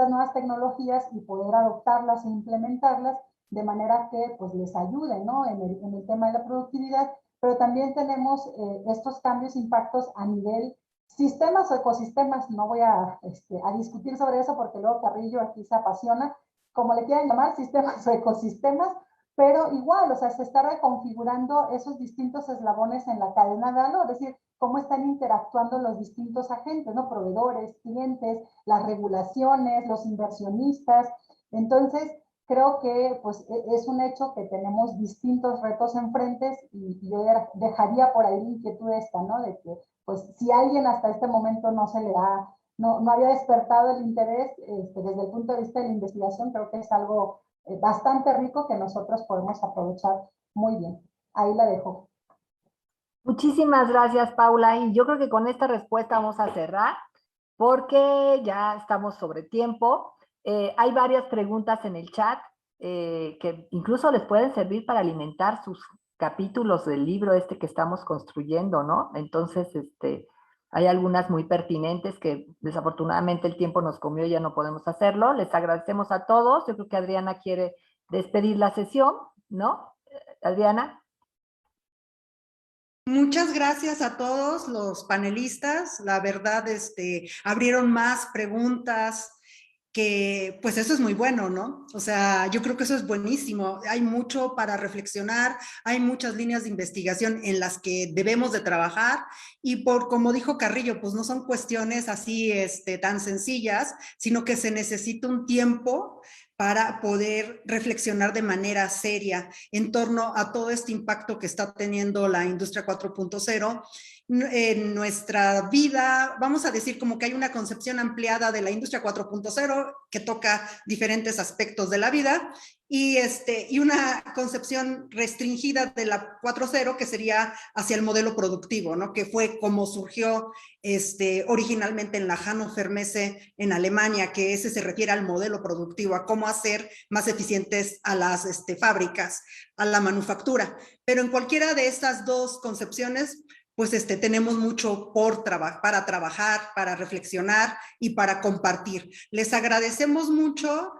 nuevas tecnologías y poder adoptarlas e implementarlas de manera que pues les ayude, ¿no?, en el tema de la productividad. Pero también tenemos estos cambios, impactos a nivel sistemas o ecosistemas. No voy a discutir sobre eso porque luego Carrillo aquí se apasiona, como le quieran llamar, sistemas o ecosistemas, pero igual, o sea, se está reconfigurando esos distintos eslabones en la cadena de valor, es decir, cómo están interactuando los distintos agentes, ¿no?, proveedores, clientes, las regulaciones, los inversionistas. Entonces, creo que pues es un hecho que tenemos distintos retos enfrentes y yo dejaría por ahí la inquietud esta, ¿no?, de que pues si alguien hasta este momento no había despertado el interés desde el punto de vista de la investigación, creo que es algo bastante rico que nosotros podemos aprovechar muy bien. Ahí la dejo. Muchísimas gracias, Paula. Y yo creo que con esta respuesta vamos a cerrar porque ya estamos sobre tiempo. Hay varias preguntas en el chat que incluso les pueden servir para alimentar sus capítulos del libro que estamos construyendo, ¿no? Entonces, hay algunas muy pertinentes que desafortunadamente el tiempo nos comió y ya no podemos hacerlo. Les agradecemos a todos. Yo creo que Adriana quiere despedir la sesión, ¿no? Adriana. Muchas gracias a todos los panelistas. La verdad, abrieron más preguntas, que pues eso es muy bueno, ¿no? O sea, yo creo que eso es buenísimo. Hay mucho para reflexionar, hay muchas líneas de investigación en las que debemos de trabajar y como dijo Carrillo, pues no son cuestiones así tan sencillas, sino que se necesita un tiempo para poder reflexionar de manera seria en torno a todo este impacto que está teniendo la industria 4.0 en nuestra vida. Vamos a decir como que hay una concepción ampliada de la industria 4.0 que toca diferentes aspectos de la vida y una concepción restringida de la 4.0 que sería hacia el modelo productivo, ¿no? Que fue como surgió originalmente en la Hannover Messe en Alemania, que ese se refiere al modelo productivo, a cómo hacer más eficientes a las fábricas, a la manufactura. Pero en cualquiera de estas dos concepciones, pues tenemos mucho para trabajar, para reflexionar y para compartir. Les agradecemos mucho